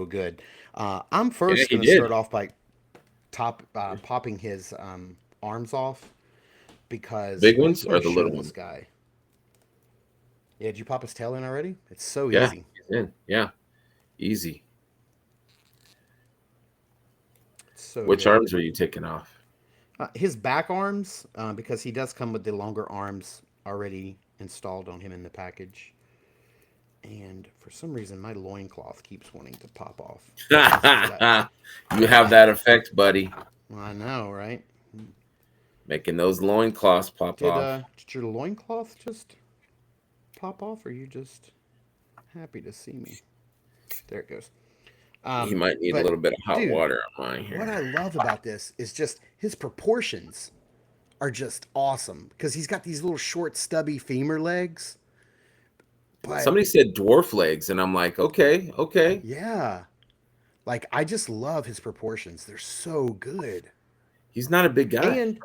good. I'm first he going to did. start off by popping his arms off because Big I ones just want or to the show little this ones? guy. Yeah, did you pop his tail in already? It's so Yeah, easy. he's in. Yeah, easy. It's so Which good. arms are you taking off? His back arms, because he does come with the longer arms already installed on him in the package. And for some reason, my loincloth keeps wanting to pop off. You have that effect, buddy. I know, right? Making those loincloths pop off. Did your loincloth just pop off, or are you just happy to see me? There it goes. He might need a but, little bit of hot dude, water on mine here. What I love about this is just his proportions are just awesome because he's got these little short, stubby femur legs. But somebody said dwarf legs, and I'm like, okay, okay. yeah, like I just love his proportions. They're so good. He's not a big guy.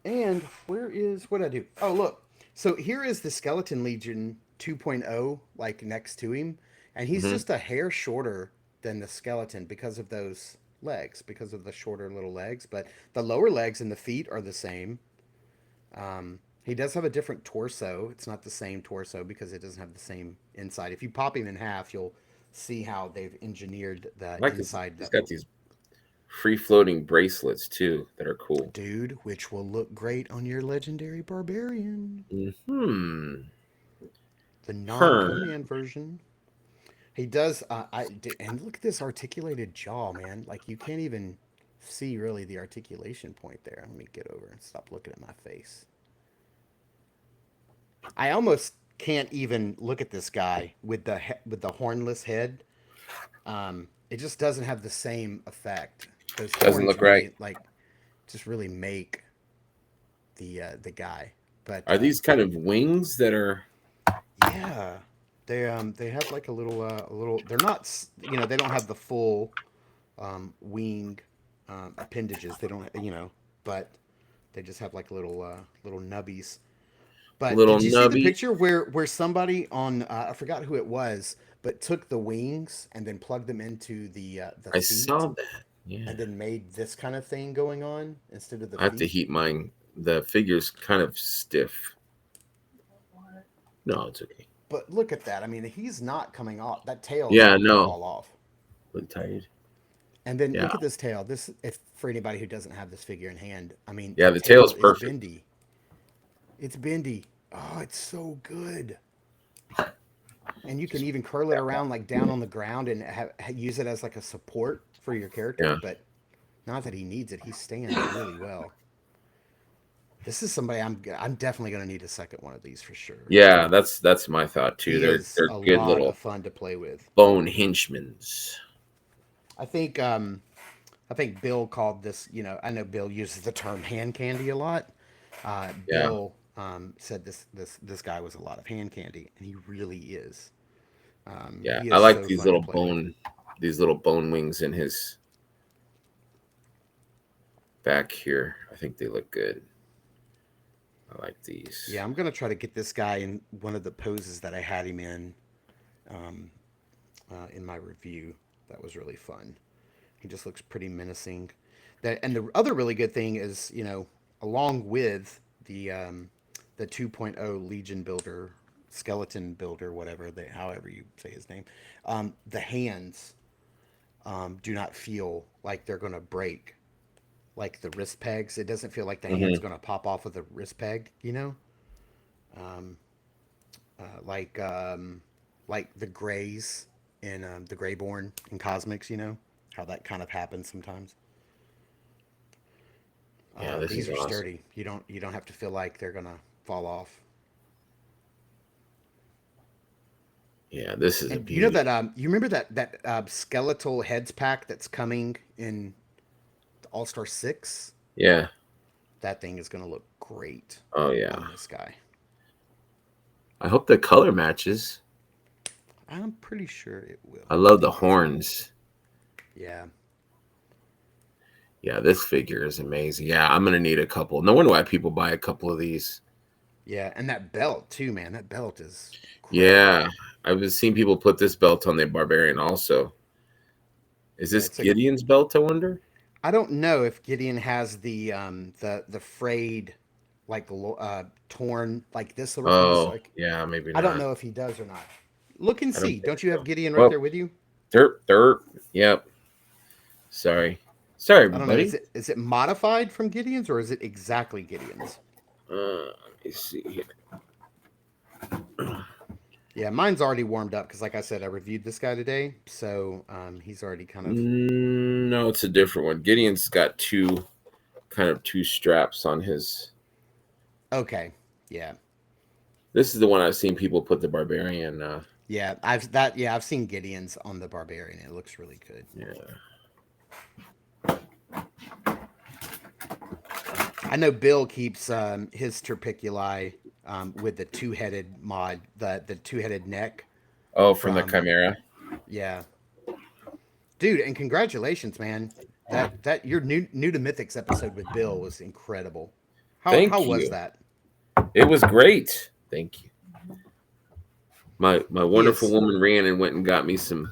And where is what I do? Oh, look. So here is the Skeleton Legion 2.0, like next to him, and he's Hmm. just a hair shorter than the skeleton because of those legs, because of the shorter little legs. But the lower legs and the feet are the same. He does have a different torso. It's not the same torso because it doesn't have the same inside. If you pop him in half, you'll see how they've engineered the Like this, inside. he's got these free floating bracelets too that are cool. Dude, which will look great on your legendary barbarian. Hmm. The Her. non-Conan version. He does. And look at this articulated jaw, man. Like you can't even see really the articulation point there. Let me get over and stop looking at my face. I almost can't even look at this guy with the hornless head. It just doesn't have the same effect. Those Doesn't horns look right. really just really make the guy. But Are these kind of wings that are? yeah, they have like a little. They're not they don't have the full wing appendages. They don't but they just have like little nubbies. But Little did you see the nubby. picture where somebody on I forgot who it was, but took the wings and then plugged them into the I feet saw that. Yeah. and then made this kind of thing going on instead of the I have to feet? heat mine. The figure's kind of stiff. No, it's okay. But look at that. I mean, he's not coming off. That tail is Yeah, not going to no. fall off. Look tired. And then Yeah. look at this tail. This, if for anybody who doesn't have this figure in hand, I mean, Yeah, that the tail tail's is perfect. bendy. It's bendy. Oh, it's so good. And you can even curl it around like down on the ground and use it as like a support for your character. Yeah. But not that he needs it. He stands really well. This is somebody I'm definitely going to need a second one of these for sure. Yeah, that's my thought too. He They're is they're a good lot little of fun to play with. bone henchmans. I think Bill called this, I know Bill uses the term hand candy a lot. Yeah. Bill said this guy was a lot of hand candy, and he really is. Yeah. He I is like so these fun to little play with. bone wings in his back here. I think they look good. I like these. Yeah, I'm gonna try to get this guy in one of the poses that I had him um, in my review. That was really fun. He just looks pretty menacing. And the other really good thing is, along with the 2.0 Legion builder, skeleton builder, however you say his name, the hands do not feel like they're gonna break, like the wrist pegs. It doesn't feel like the hand's Hmm. gonna pop off of the wrist peg, um, like the grays in the Greyborn in Cosmics, how that kind of happens sometimes. Yeah, this These is are awesome. sturdy. You don't have to feel like they're gonna fall off. Yeah, this is a And you know beauty. that you remember that skeletal heads pack that's coming in All Star 6? Yeah. That thing is gonna look great Oh yeah. on this guy. I hope the color matches. I'm pretty sure it will. I love the horns. Yeah. Yeah, this figure is amazing. Yeah, I'm gonna need a couple. No wonder why people buy a couple of these. Yeah, and that belt too, man. That belt is Yeah, incredible. I've been seeing people put this belt on their barbarian also. Is Yeah, this it's like Gideon's belt, I wonder? I don't know if Gideon has the frayed torn like this little piece. Oh, Like yeah, maybe I don't not. know if he does or not. Look and I don't see. think Don't you have so. Gideon right Well, there with you? dirt. Yep. Sorry, I don't know. everybody. Is it modified from Gideon's or is it exactly Gideon's? Let me see here. Yeah, mine's already warmed up because, like I said, I reviewed this guy today, so he's already kind of No, it's a different one. Gideon's got two straps on his. okay. Yeah, This is the one I've seen people put the barbarian. yeah. I've seen Gideon's on the Barbarian. It looks really good. Yeah. I know Bill keeps his Turpiculi with the two-headed mod, the two-headed neck Oh, from the from Chimera. yeah, dude. And congratulations, man. That your new to Mythics episode with Bill was incredible. How Thank was you. that? It was great. Thank you. My He wonderful is woman ran and went and got me some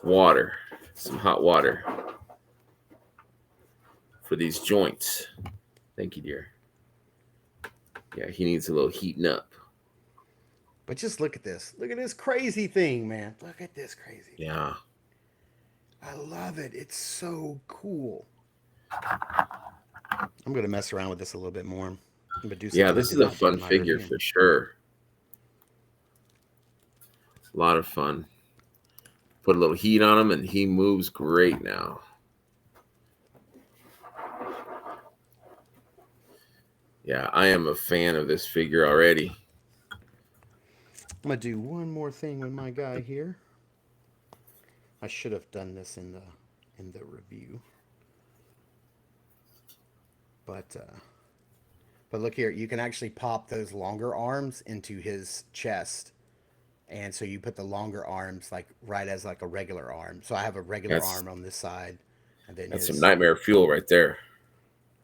water, some hot water for these joints. Thank you, dear. Yeah, he needs a little heating up. But just look at this. Look at this crazy thing, man. Look at this crazy thing. Yeah. I love it. It's so cool. I'm going to mess around with this a little bit more. I'm going to do something Yeah, I this did is a not do in fun my figure review. for sure. A lot of fun. Put a little heat on him, and he moves great now. Yeah, I am a fan of this figure already. I'm going to do one more thing with my guy here. I should have done this in the review. But look here, you can actually pop those longer arms into his chest. And so you put the longer arms like right as like a regular arm. So I have a regular That's arm on this side, and then that's his some nightmare fuel right there.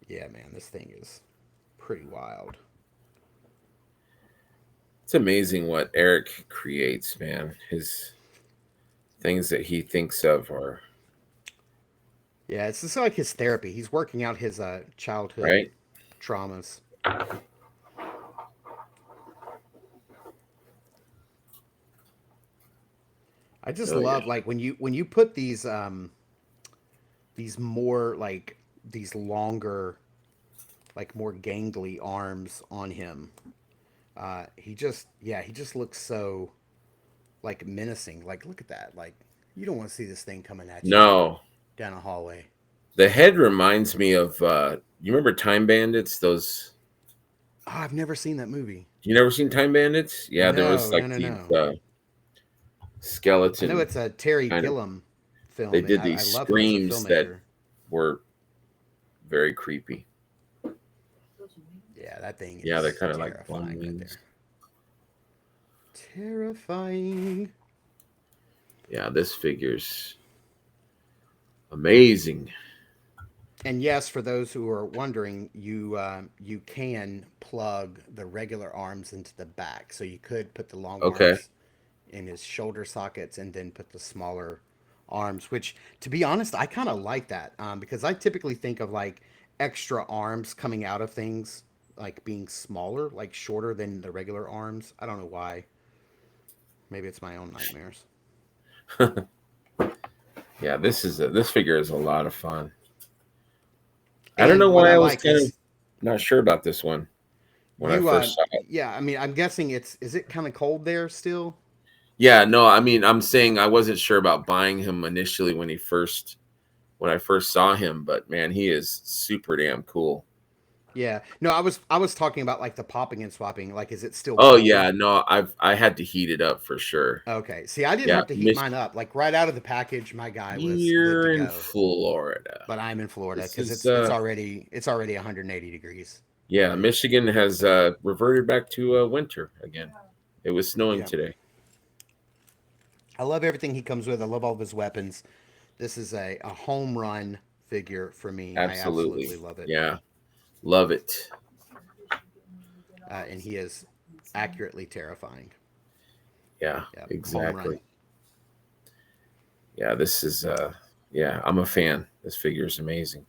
yeah, man, this thing is pretty wild. It's amazing what Eric creates, man. His things that he thinks of are Yeah, it's just like his therapy. He's working out his childhood right. traumas. I just Oh yeah. love like when you put these more like these longer like more gangly arms on him. He just looks so like menacing. Like look at that. Like you don't want to see this thing coming at you No, down a hallway. the head reminds me of you remember Time Bandits? Those Oh, I've never seen that movie. you never seen Time Bandits? Yeah, there was No, no, like no, these no. I know skeleton it's a Terry kind of. Gilliam They film, and did I these love him as a screams that filmmaker. were very creepy. Yeah, that thing Yeah, they're is kind of like one terrifying right wings. there. Terrifying. Yeah, this figure's amazing. And yes, for those who are wondering, you can plug the regular arms into the back, so you could put the long Okay. arms in his shoulder sockets and then put the smaller arms. Which, to be honest, I kind of like that because I typically think of like extra arms coming out of things like being smaller, like shorter than the regular arms. I don't know why. Maybe it's my own nightmares. Yeah, this figure is a lot of fun. I don't And know what why I I was like kind of is not sure about this one when I you first saw it. yeah, I mean, I'm guessing is it kind of cold there still? Yeah, no, I mean, I'm saying I wasn't sure about buying him initially when I first saw him, but man, he is super damn cool. Yeah. No, I was talking about like the popping and swapping. Like, is it still Oh cold? yeah, no, I had to heat it up for sure. Okay. See, I didn't Yeah, have to heat mine up. Like right out of the package, my guy was good to you're in go. Florida. But I'm in Florida This because is it's already 180 degrees. yeah, Michigan has reverted back to winter again. It was snowing Yeah. today. I love everything he comes with. I love all of his weapons. This is a home run figure for me. I Absolutely. absolutely love it. Yeah. Love it. And he is accurately terrifying. Yeah, Yeah, home exactly. run. Yeah, this is yeah, I'm a fan. This figure is amazing.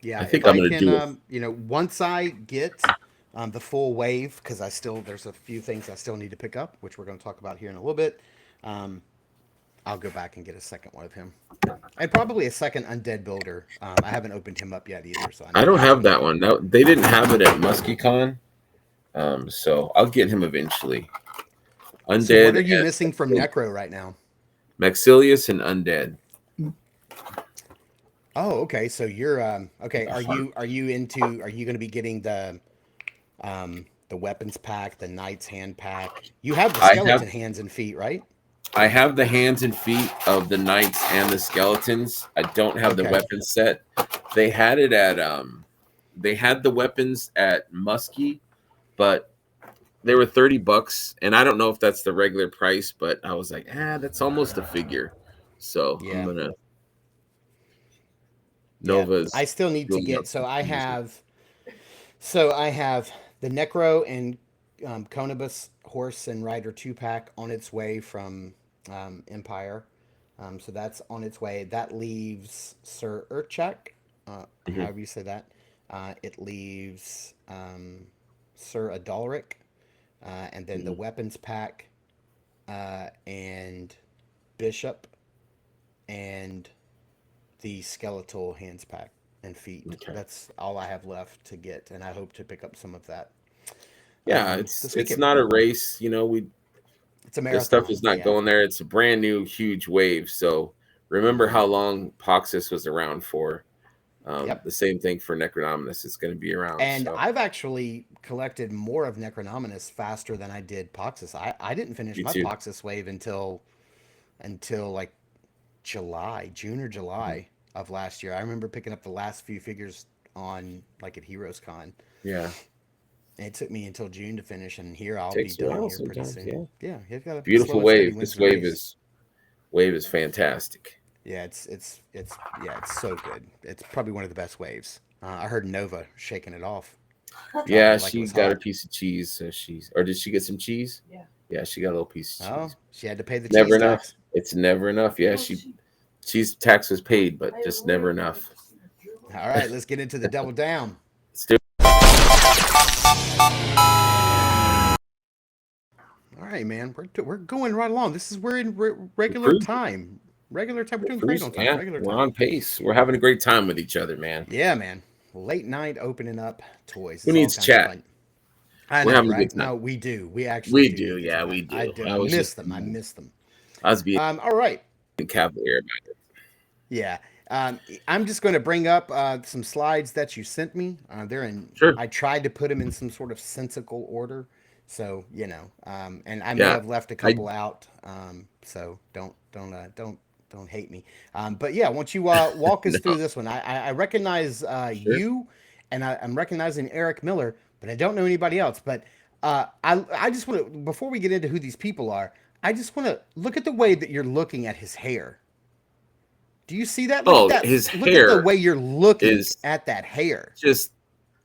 Yeah, I think if I'm I gonna can, do it. once I get the full wave, because there's a few things I still need to pick up, which we're going to talk about here in a little bit. I'll go back and get a second one of him, and probably a second undead builder. I haven't opened him up yet either, so I don't have that one. No, they didn't have it at Muskecon. So I'll get him eventually. Undead. So what are you and missing from Necro right now? Maxilius and Undead. Oh, okay. So you're okay. Are you going to be getting the weapons pack, the knight's hand pack? You have the skeleton hands and feet, right? I have the hands and feet of the knights and the skeletons. I don't have the weapons set. They had it at they had the weapons at Muskie, but they were $30, and I don't know if that's the regular price, but I was like, that's almost a figure. So I'm Yeah. gonna Yeah. I Nova's still need to building get. up some music. So I have the Necro and Conibus Horse and Rider 2 pack on its way from Empire. So that's on its way. That leaves Sir Urchak, Mhm. however you say that. It leaves Sir Adalric, and then the Mhm. weapons pack, and Bishop, and the skeletal hands pack and feet. Okay. That's all I have left to get, and I hope to pick up some of that Yeah, this it's weekend. not a race, you know. It's a This stuff marathon. is not Yeah. going there. It's a brand new huge wave. So remember Mm-hmm. how long Poxus was around for. Yep. The same thing for Necronominus. It's going to be around. And So I've actually collected more of Necronominus faster than I did Poxus. I didn't finish me my too. Poxus wave until like June or July of last year. I remember picking up the last few figures on like at Heroes Con. Yeah, And it took me until June to finish, and here I'll be takes a done while here pretty sometimes. soon. Yeah, Yeah, you've got a slow beautiful and steady wave. wins This the race. wave is fantastic. Yeah, it's so good. It's probably one of the best waves. I heard Nova shaking it off, dropping Yeah, it like it she was got her hot. piece of cheese. So or did she get some cheese? Yeah. Yeah, she got a little piece of Oh, cheese. she had to pay the Never cheese enough. tax. It's never enough. Yeah, cheese tax was paid, but just never enough. All right, let's get into the double down. Still All right, man, we're going right along. We're in regular cruising. time. Regular time. We're doing great on Cruising. time. Yeah, Regular we're time. on pace. We're having a great time with each other, man. Yeah, man. Late night opening up toys. Who It's all needs kinds of chat? fun. I We're know, having a good right? time. No, we do. We actually We do do. need the Yeah, chat. we I do. do. I I was miss just them. I miss them. I was being All right. cavalier about it. Yeah. I'm just going to bring up some slides that you sent me. They're in. Sure. I tried to put them in some sort of sensical order, so and I may Yeah. have left a couple out. So don't hate me. But yeah, once you walk us No. through this one, I recognize Sure. you, and I'm recognizing Eric Miller, but I don't know anybody else. But I just want to, before we get into who these people are, I just want to look at the way that you're looking at his hair. Do you see that? Look at Oh, that. his Look at the hair way you're looking is at that hair. just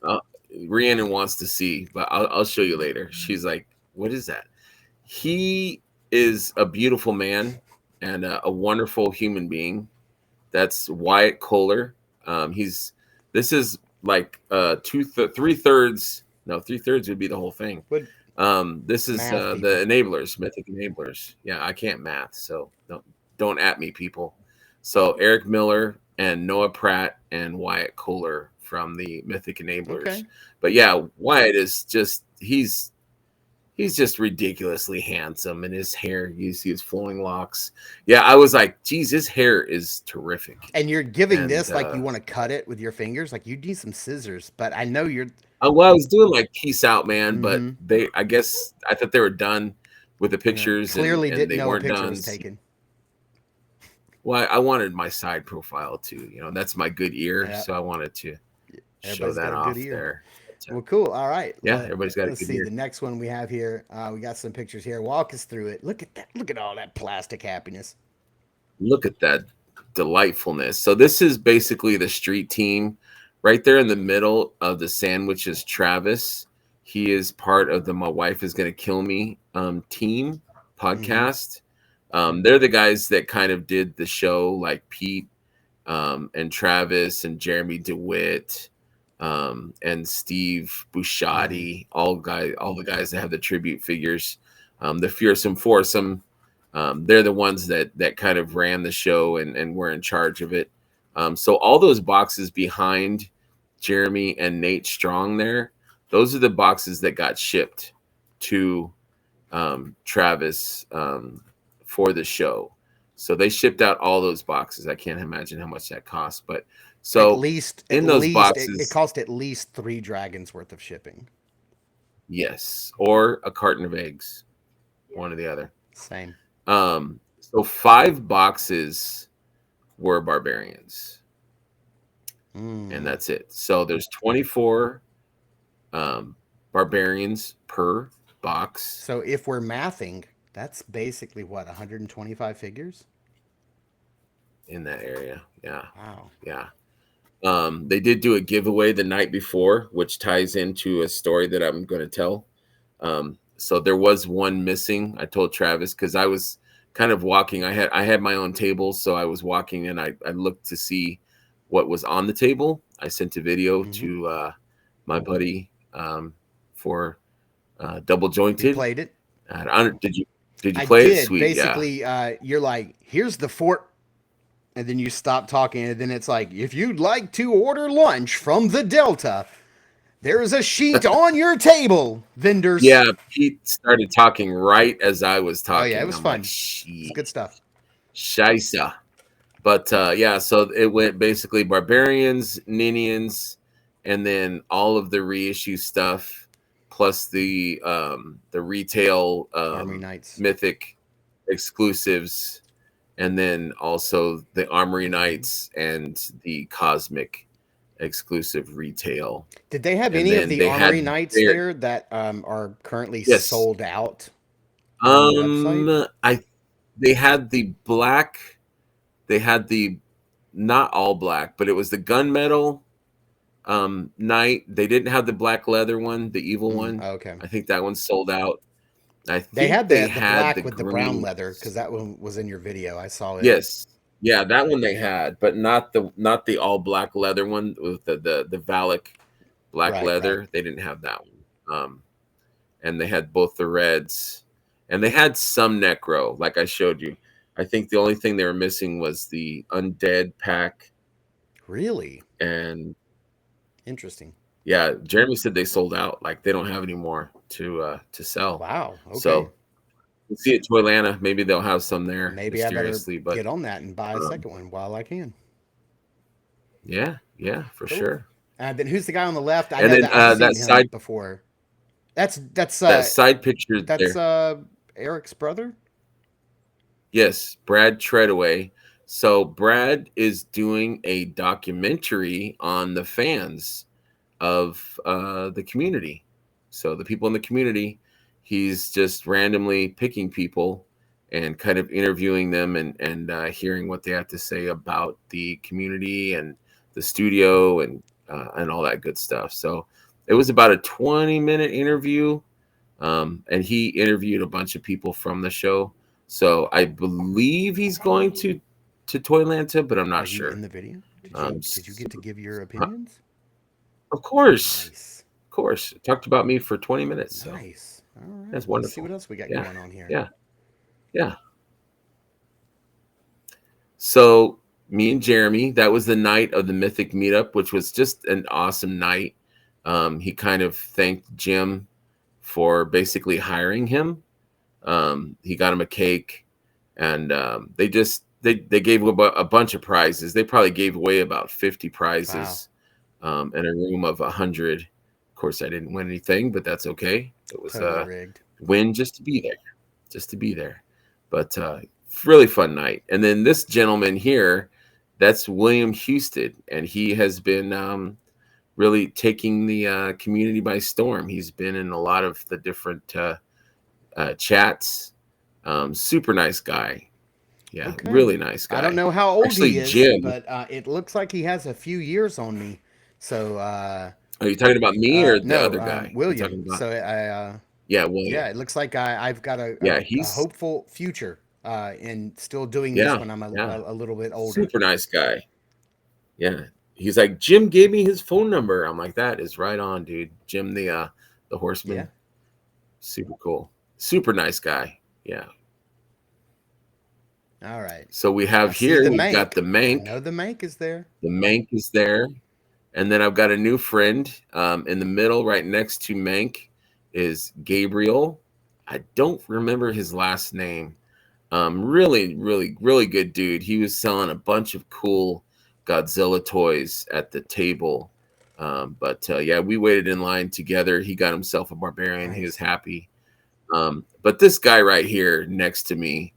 uh, Rhiannon wants to see, but I'll show you later. She's like, "What is that?" He is a beautiful man and a wonderful human being. That's Wyatt Kohler. This is like 3/3. No, 3/3 would be the whole thing. But This is math the people. enablers, mythic enablers. Yeah, I can't math, so don't at me, people. So Eric Miller and Noah Pratt and Wyatt Kohler from the Mythic Enablers. Okay. But yeah, Wyatt is just he's just ridiculously handsome, and his hair, you see his flowing locks. Yeah, I was like, geez, his hair is terrific. And you're giving And this like you want to cut it with your fingers. Like you need some scissors. But I know you're. well, I was doing like peace out, man, but Mhm. I guess I thought they were done with the pictures, Clearly and didn't they know a weren't picture done. was taken. Well, I wanted my side profile too. That's my good ear, Yeah. so I wanted to show Everybody's that got a off good ear. there. Well, cool. All right. Yeah, everybody's got a Let's good see ear. the next one we have here. We got some pictures here. Walk us through it. Look at that. Look at all that plastic happiness. Look at that delightfulness. So this is basically the street team. Right there in the middle of the sandwich is Travis. He is part of the My Wife Is Gonna Kill Me team podcast. They're the guys that kind of did the show, like Pete and Travis and Jeremy DeWitt and Steve Busciotti, all the guys that have the tribute figures. The Fearsome Foursome, they're the ones that kind of ran the show and were in charge of it. So all those boxes behind Jeremy and Nate Strong there, those are the boxes that got shipped to Travis for the show. So they shipped out all those boxes. I can't imagine how much that cost, but so at least boxes, it cost at least 3 dragons worth of shipping. yes, or a carton of eggs, one or the other. Same. So 5 boxes were barbarians, and that's it. So there's 24 barbarians per box. So if we're mathing, that's basically what, 125 figures? In that area. Yeah. Wow. Yeah. They did do a giveaway the night before, which ties into a story that I'm going to tell. So there was one missing. I told Travis because I was kind of walking. I had my own table, so I was walking and I looked to see what was on the table. I sent a video to my buddy for Double You Jointed. played it? Did you I play it? did. Sweet, Basically, you're like, here's the fort. And then you stop talking, and then it's like, if you'd like to order lunch from the Delta, there's a sheet on your table, vendors. Yeah, Pete started talking right as I was Oh, talking. yeah, it was I'm fun. like, It's shit. good stuff. Scheisse. But yeah, so it went basically barbarians, Ninians, and then all of the reissue stuff, plus the retail Army Knights. Mythic exclusives, and then also the Armory Knights and the Cosmic exclusive retail. Did they have And any of then the they Armory had Knights their- there that are currently Yes. sold out on the website? They had the black. They had the not all black, but it was the gunmetal knight. They didn't have the black leather one, the evil one. Okay. I think that one's sold out. I think They had the black the with the brown leather because that one was in your video. I saw it. Yes. Yeah, that one they had, but not the all black leather one with the Valak black Right, leather. right. They didn't have that one. And they had both the reds, and they had some necro, like I showed you. I think the only thing they were missing was the undead pack. Really? And interesting. Yeah, Jeremy said they sold out. Like they don't have any more to sell. Wow. Okay. So we'll see at Toylanta. Maybe they'll have some there. Maybe I better But get on that and buy a second one while I can. Yeah, for sure. Then who's the guy on the left? I And know then, that I've that seen him side- before. That's That side picture that's there. Eric's brother. Yes, Brad Treadaway. So Brad is doing a documentary on the fans of the community. So the people in the community, he's just randomly picking people and kind of interviewing them and hearing what they have to say about the community and the studio and all that good stuff. So it was about a 20-minute interview, and he interviewed a bunch of people from the show. So I believe he's going to Toylanta, but I'm not sure. In the video, did you get to give your opinions? Of course, Nice. of course. Talked about me for 20 minutes. So Nice. All right. that's Let's see wonderful. what else we got Yeah, going on here. yeah. So me and Jeremy, that was the night of the Mythic meetup, which was just an awesome night. He kind of thanked Jim for basically hiring him. He got him a cake, and they gave a bunch of prizes. They probably gave away about 50 prizes in a room of 100. Of course, I didn't win anything, but that's okay. It was Totally rigged. win just to be there. But really fun night. And then this gentleman here, that's William Houston, and he has been really taking the community by storm. He's been in a lot of the different chats. Super nice guy. Yeah, Okay. really nice guy. I don't know how old Actually, he is, Jim, but it looks like he has a few years on me. So are you talking about me or the no, other guy? You're talking William. about- So William. yeah, it looks like I've got a he's- hopeful future in still doing this when I'm a little bit older. Super nice guy. Yeah. He's like, Jim gave me his phone number. I'm like, that is right on, dude. Jim, the horseman. Yeah. Super cool. Super nice guy. Yeah. All right. So we have I see here, the we've Mank. got the I Mank. know the Mank is there. The Mank is there. And then I've got a new friend in the middle, right next to Mank, is Gabriel. I don't remember his last name. Really, really, really good dude. He was selling a bunch of cool Godzilla toys at the table. But we waited in line together. He got himself a barbarian. He was happy. But this guy right here next to me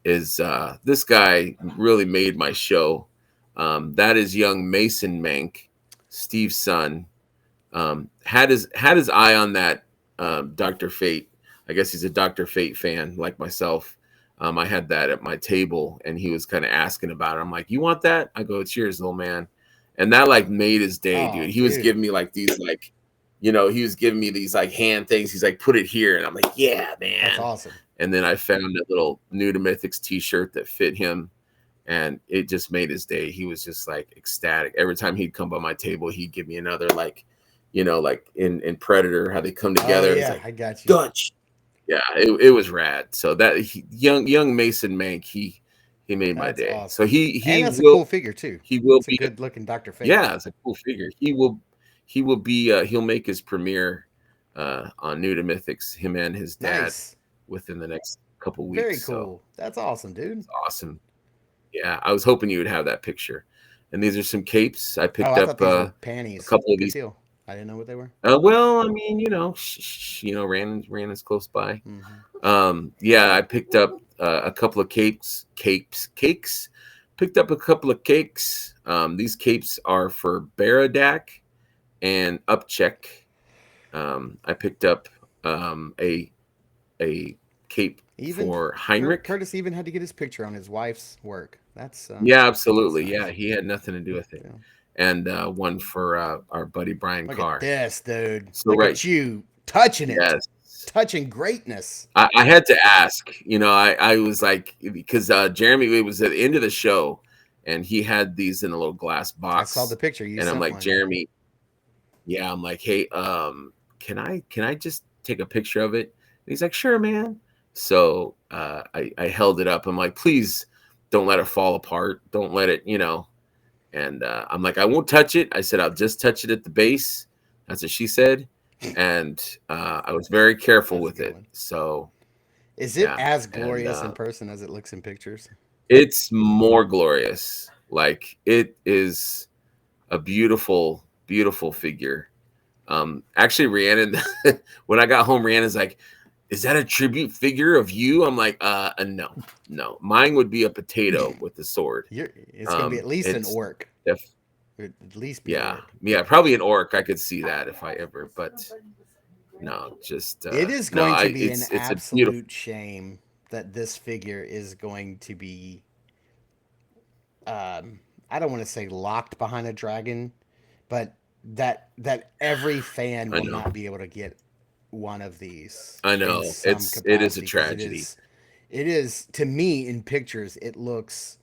is this guy really made my show. That is young Mason Mank, Steve's son. Had his eye on that Dr. Fate. I guess he's a Dr. Fate fan like myself. I had that at my table, and he was kind of asking about it. I'm like, "You want that?" I go, "Cheers, little man," and that like made his day, Oh, dude. He was dude. giving me like these like, he was giving me these like hand things. He's like, "Put it here," and I'm like, "Yeah, man." That's awesome. And then I found a little New to Mythics T-shirt that fit him, and it just made his day. He was just like ecstatic. Every time he'd come by my table, he'd give me another like, like in Predator, how they come together. Oh, It's yeah, like, I got you. Dutch. Yeah, it was rad. So that young Mason Mank, he made my That's day. awesome. So he And that's will a cool figure too. he will It's a be good looking Dr. Fate. yeah, it's a cool figure. He will be he'll make his premiere on New to Mythics, him and his dad, Nice. within the next couple weeks. Very So cool. That's awesome, dude. it's awesome. Yeah, I was hoping you would have that picture. And these are some capes. I Oh, picked I up thought these were panties. a couple of Good these. deal. I didn't know what they were. Well, I mean, ran is close by. Mm-hmm. Yeah, I picked up a couple of cakes. Picked up a couple of cakes. These capes are for Baradak and Upcheck. I picked up a cape for Heinrich. Curtis even had to get his picture on his wife's work. That's Yeah, absolutely. that's nice. Yeah, he had nothing to do with it. Yeah. And one for our buddy Brian Look Carr. at this, dude. So Look right, at you touching it. yes. Touching greatness. I had to ask, I was like, because Jeremy, it was at the end of the show, and he had these in a little glass box. I saw the picture. You and sent I'm like, one. Jeremy, yeah, I'm like, hey, can I just take a picture of it? And he's like, sure, man. So I held it up. I'm like, please don't let it fall apart. Don't let it, And I'm like, I won't touch it. I said, I'll just touch it at the base. That's what she said. And I was very careful with it. So is it yeah, as glorious and, in person as it looks in pictures? it's more glorious. Like, it is a beautiful, beautiful figure. Actually, Rhiannon, when I got home, Rhiannon's like, is that a tribute figure of you? I'm like, no. Mine would be a potato with the sword. It's gonna be at least an orc. At least be an orc. Yeah, probably an orc. I could see that if I ever, but no, just it is going to be an absolute shame that this figure is going to be I don't want to say locked behind a dragon, but that every fan will not be able to get one of these. I know it is a tragedy. It is, to me, in pictures, it looks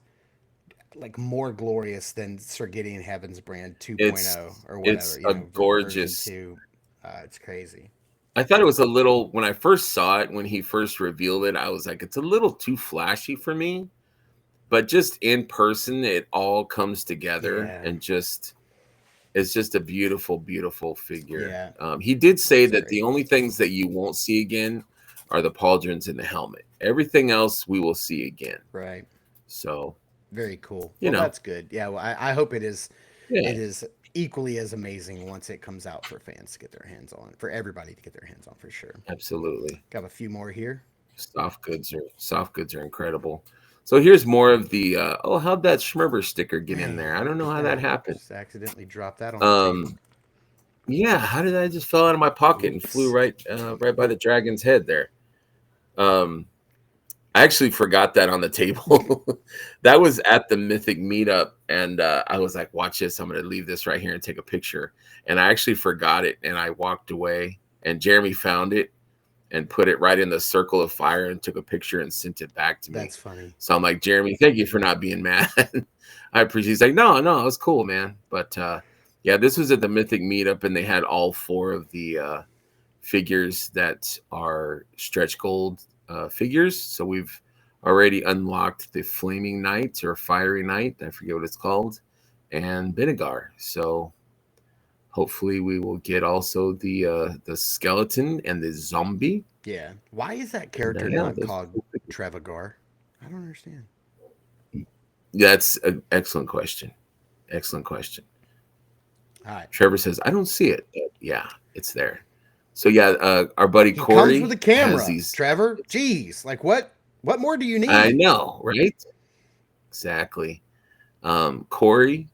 like more glorious than Sir Gideon Heaven's Brand 2.0 or whatever. It's a gorgeous. It's crazy. I thought it was a little, when I first saw it, when he first revealed it, I was like, it's a little too flashy for me. But just in person, it all comes together and it's just a beautiful, beautiful figure. Yeah. He did say that the only things that you won't see again are the pauldrons and the helmet. Everything else we will see again. Right. So very cool. That's good. Yeah. Well, I hope it is. Yeah. It is equally as amazing once it comes out for fans to get their hands on, for everybody to get their hands on, for sure. Absolutely. Got a few more here. Soft goods are incredible. So here's more of the how'd that Schmerber sticker get in there? I don't know how that happened. Just accidentally dropped that on the table. Yeah, how did I just fell out of my pocket and flew right by the dragon's head there? I actually forgot that on the table. That was at the Mythic meetup, and I was like, watch this, I'm gonna leave this right here and take a picture. And I actually forgot it, and I walked away, and Jeremy found it and put it right in the circle of fire and took a picture and sent it back to me. That's funny. So I'm like, Jeremy, thank you for not being mad. I appreciate it. He's like, no, it was cool, man. But yeah, this was at the Mythic meetup, and they had all 4 of the figures that are stretch gold figures. So we've already unlocked the Flaming Knight or Fiery Knight, I forget what it's called, and Benegar. So hopefully we will get also the skeleton and the zombie. Yeah. Why is that character not called Trevagar? I don't understand. That's an excellent question. Excellent question. All right. Trevor says, I don't see it. But yeah, it's there. So yeah, our buddy Corey comes with a camera. has these. Trevor, jeez, like what more do you need? I know, right? Exactly. Corey,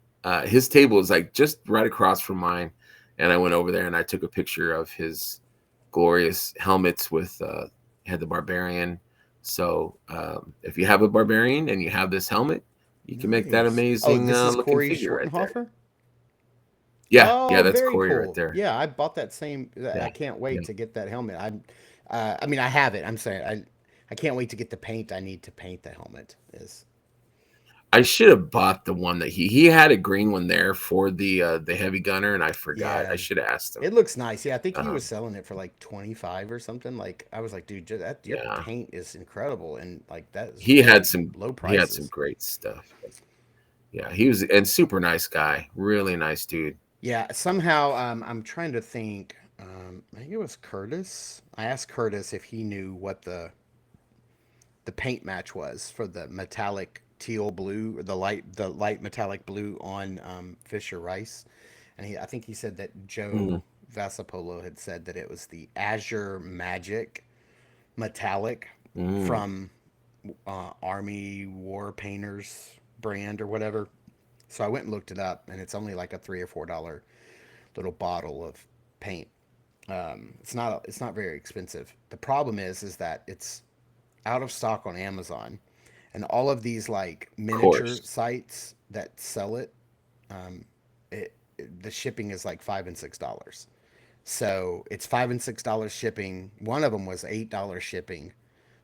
his table is like just right across from mine, and I went over there and I took a picture of his glorious helmets with had the Barbarian. So if you have a Barbarian and you have this helmet, you can make that Nice. amazing This is looking Corey figure right there. Schwartenhofer? Yeah, Oh, that's very Corey right cool. there. Yeah, I bought that same. Yeah, I can't wait yeah. to get that helmet. I mean, I have it. I'm saying, I can't wait to get the paint I need to paint the helmet. I should have bought the one that he had a green one there for the heavy gunner, and I forgot. Yeah, I should have asked him. it looks nice. Yeah, I think he Um, was selling it for like 25 or something. Like, I was like, dude, your yeah, paint is incredible, and like that is he had low some prices. great stuff. Yeah, he was and super nice guy, really nice dude. Yeah, somehow I'm trying to think. I think it was Curtis. I asked Curtis if he knew what the paint match was for the metallic teal blue, or the light metallic blue on Fisher Rice, and I think he said that Joe Mm, Vasapolo had said that it was the Azure Magic metallic mm, from Army War Painters brand or whatever. So I went and looked it up, and it's only like a $3 or $4 little bottle of paint. It's not very expensive. The problem is that it's out of stock on Amazon, and all of these like of miniature course. sites that sell it, um, the shipping is like $5 and $6. So it's $5 and $6 shipping. One of them was $8 shipping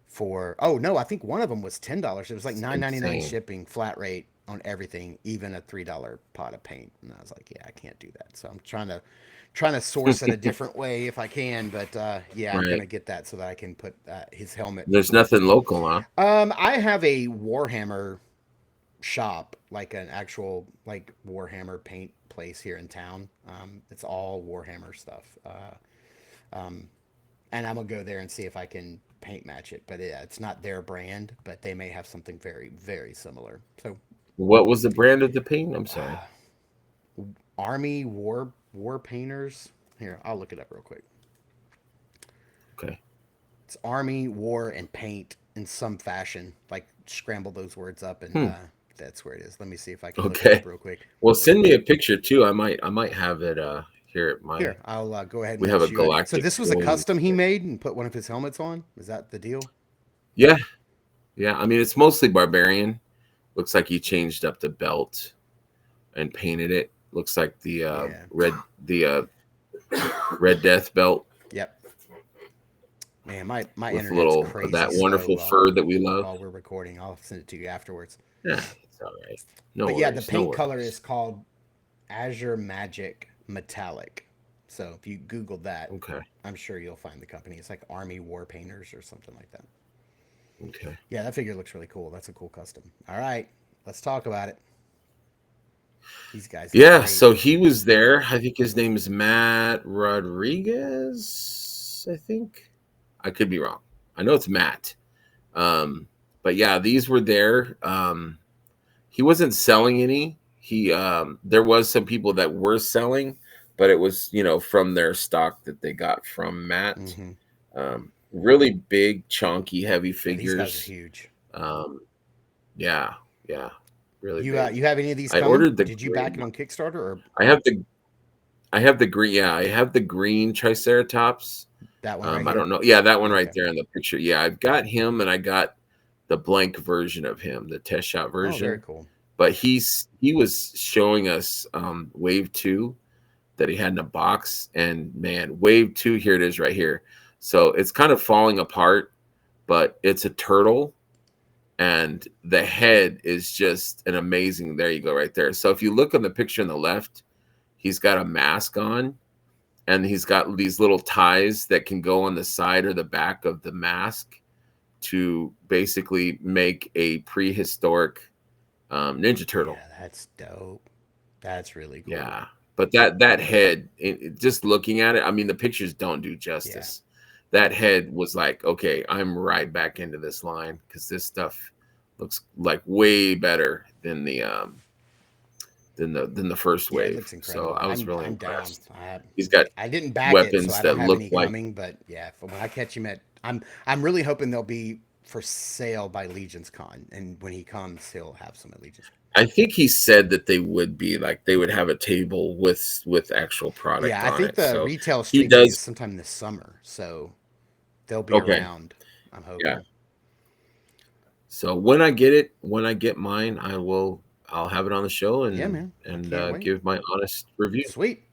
for. Oh no, I think one of them was $10. It was like It's $9.99 insane. shipping flat rate on everything, even a $3 pot of paint. And I was like, yeah, I can't do that. So I'm trying to source it a different way if I can. But yeah, I'm Right. gonna get that so that I can put his helmet. There's nothing local, huh? I have a Warhammer shop, like an actual like Warhammer paint place here in town. It's all Warhammer stuff. Um, and I'm gonna go there and see if I can paint match it. But yeah, it's not their brand, but they may have something very, very similar. So, What was the brand of the paint? I'm sorry. Army War Painters. Here, I'll look it up real quick. Okay. It's Army War and Paint in some fashion. Like scramble those words up, and Hmm. that's where it is. Let me see if I can look it Okay. up real quick. Well, send me a picture too. I might have it here at my. Here, I'll go ahead and We have a shoot it. So galactic. this was a warrior. custom he made and put one of his helmets on. Is that the deal? Yeah, yeah. I mean, it's mostly barbarian. Looks like he changed up the belt and painted it. Looks like the Yeah. Red Death belt Yep. Man, my with a internet's little crazy that slow wonderful fur that we love. while we're recording. I'll send it to you afterwards. Yeah, it's all right. No But worries. yeah, the no paint worries. color is called Azure Magic Metallic. So if you Google that, Okay. I'm sure you'll find the company. It's like Army War Painters or something like that. Okay. Yeah, that figure looks really cool. That's a cool custom. All right, let's talk about it. These guys are Yeah, great. so he was there. I think his name is Matt Rodriguez. I think I could be wrong. I know it's Matt. But yeah, these were there. He wasn't selling any. He there was some people that were selling, but it was from their stock that they got from Matt. Mm-hmm. Really big, chunky, heavy Yeah, these guys are figures. huge. Yeah, yeah, really You big. you have any of these I coming? ordered the Did you green back it one. on Kickstarter or I have the green. Yeah, I have the green Triceratops. that one right I here? don't know. Yeah, that one right Okay. there in the picture. Yeah, I've got him, and I got the blank version of him, the test shot Oh, very version. cool. But he was showing us Wave 2 that he had in a box, and man, Wave 2, here it is right here. So it's kind of falling apart, but it's a turtle, and the head is just an amazing. There you go, right there. So if you look on the picture on the left, he's got a mask on, and he's got these little ties that can go on the side or the back of the mask to basically make a prehistoric Ninja Turtle. Yeah, that's dope. That's really cool. Yeah, but that head, just looking at it, I mean, the pictures don't do justice. That head was like, okay, I'm right back into this line because this stuff looks like way better than the first Yeah, it wave. looks incredible. So I was really I'm impressed. down. He's got I didn't back it, weapons so I don't that have look any like coming. But yeah, when I catch him I'm really hoping they'll be for sale by Legions Con, and when he comes, he'll have some at Legions. I think he said that they would be like they would have a table with actual product on Yeah, I think it. the So retail he streaming is does. sometime this summer, so they'll be Okay. around. I'm Yeah. hoping. So when I get it, when I get mine, I'll have it on the show Yeah, and man. I can't wait. give my honest review. Sweet.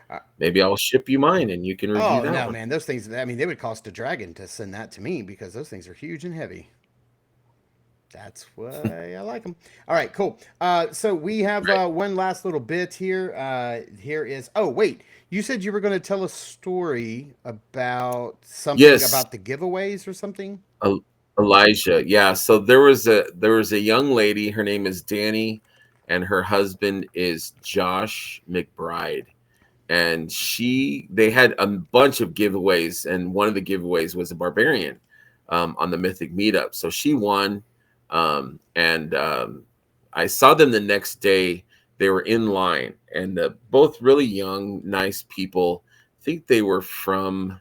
Uh, Maybe I'll ship you mine and you can review oh that no, one. man. Those things. I mean, they would cost a dragon to send that to me because those things are huge and heavy. That's why I like them. All right, cool. So we have Right. one last little bit here. Here is. Oh wait, you said you were going to tell a story about something Yes, about the giveaways or something. El- Elijah. Yeah. So there was a young lady. Her name is Danny, and her husband is Josh McBride. And they had a bunch of giveaways, and one of the giveaways was a barbarian on the Mythic meetup. So she won, and I saw them the next day. They were in line, and both really young, nice people. I think they were from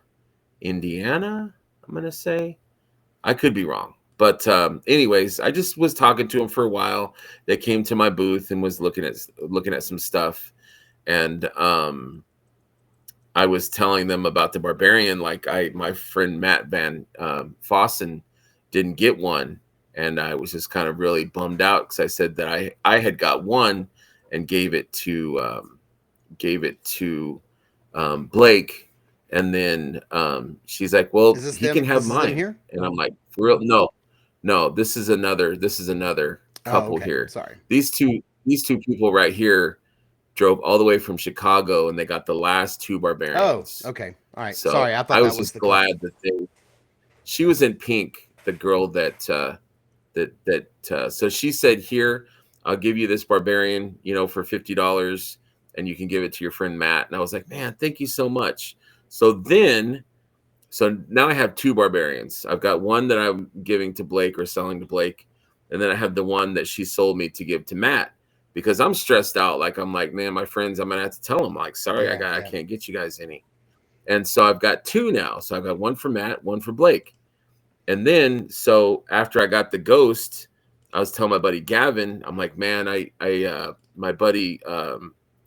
Indiana. I'm gonna say. I could be wrong. But anyways, I just was talking to them for a while. They came to my booth and was looking at some stuff, and I was telling them about the barbarian. Like my friend Matt Van Fossen didn't get one, and I was just kind of really bummed out because I said that I had got one and gave it to Blake, and then she's like, "Well, Is this he them? can have This is them mine," here. and I'm like, "For real? No, no. This is another Oh, couple okay. here. Sorry. These two people right here drove all the way from Chicago, and they got the last two Oh, barbarians. okay. All right. So Sorry, I I thought that was was just the glad couple. that she was in pink, the girl so she said, "Here, I'll give you this barbarian, for $50, and you can give it to your friend Matt." And I was like, "Man, thank you so much." So then, so now I have two barbarians. I've got one that I'm giving to Blake or selling to Blake, and then I have the one that she sold me to give to Matt because I'm stressed out. Like I'm like, man, my friends, I'm gonna have to tell them, like, sorry, Yeah, I yeah. can't get you guys any. And so I've got two now. So I've got one for Matt, one for Blake. And then so after I got the ghost, I was telling my buddy Gavin, I'm like, man, my buddy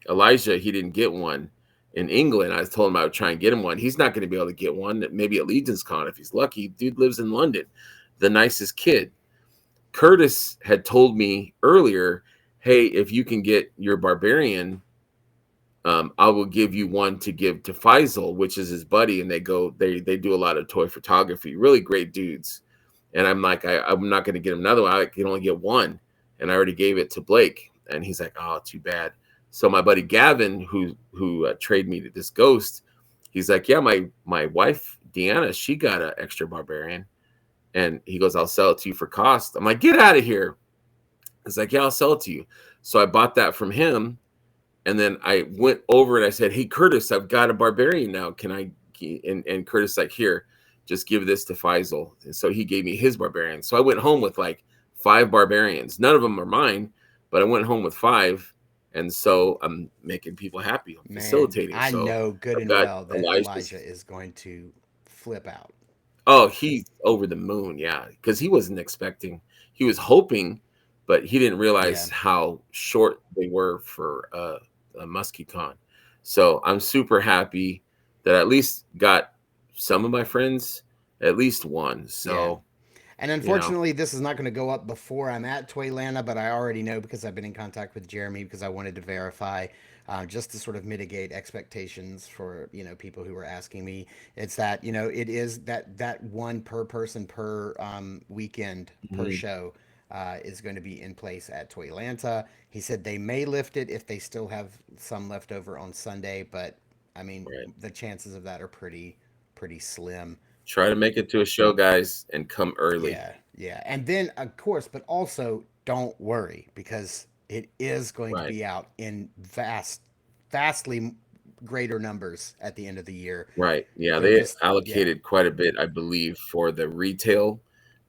Elijah, he didn't get one in England. I told him I would try and get him one. He's not going to be able to get one. Maybe at Legions Con if he's lucky. Dude lives in London, the nicest kid. Curtis had told me earlier, hey, if you can get your barbarian, I will give you one to give to Faisal, which is his buddy, and they do a lot of toy photography, really great dudes. And I'm like, I'm not going to get him another one. I can only get one, and I already gave it to Blake, and he's like, oh, too bad. So my buddy Gavin, who traded me to this ghost, he's like, yeah, my wife Deanna, she got an extra barbarian, and he goes, I'll sell it to you for cost. I'm like, get out of here. He's like, yeah, I'll sell it to you. So I bought that from him. And then I went over and I said, hey, Curtis, I've got a barbarian now. Can I? And Curtis like, here, just give this to Faisal. And so he gave me his barbarian. So I went home with like 5 barbarians. None of them are mine, but I went home with 5. And so I'm making people happy. I'm Man, facilitating. I So know good I've and got well that Elijah's. Elijah is going to flip out. Oh, he's over the moon. Yeah. Because he wasn't expecting, he was hoping, but he didn't Yeah. realize how short they were for a Muskecon. So I'm super happy that I at least got some of my friends at least one. Yeah. So, And you know, unfortunately, this is not going to go up before I'm at Toylanta, but I already know because I've been in contact with Jeremy because I wanted to verify, just to sort of mitigate expectations for people who were asking me. It's that it is that one per person per weekend per mhm, show is going to be in place at Toylanta. He said they may lift it if they still have some left over on Sunday, but I mean right. the chances of that are pretty slim. Try to make it to a show, guys, and come early. Yeah, yeah. And then, of course, but also don't worry because it is going to Right. be out in vastly greater numbers at the end of the year. Right. Yeah. They're They just, yeah, allocated quite a bit, I believe, for the retail,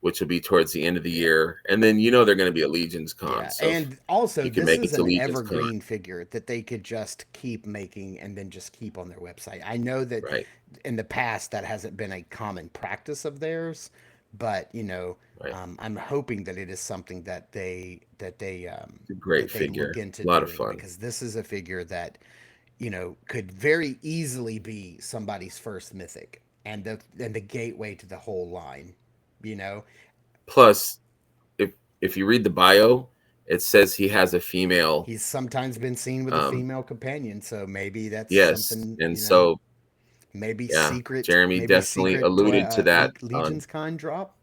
which will be towards the end of the yeah, year. And then, they're going to be at Legion's Con. yeah. So if And also, you can this make is it to an Legion's Con, evergreen figure that they could just keep making and then just keep on their website. I know that right. in the past that hasn't been a common practice of theirs, but Right. I'm hoping that it is something It's a great that they look figure. into A lot of doing fun. because this is a figure that could very easily be somebody's first mythic and the gateway to the whole line you know. Plus, if you read the bio, it says he has a female. He's sometimes been seen with a female companion, so maybe that's Yes, something, and you know, so yeah, Jeremy definitely alluded to that on. Legions Con drop.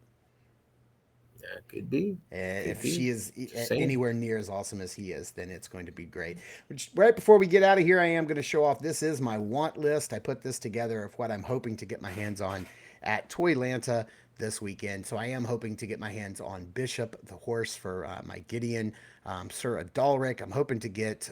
Yeah, could be, could If be. she is Just saying. anywhere near as awesome as he is, then it's going to be great. Which, right before we get out of here, I am going to show off. This is my want list. I put this together of what I'm hoping to get my hands on at Toylanta this weekend. So I am hoping to get my hands on Bishop, the horse for my Gideon, Sir Adalric. I'm hoping to get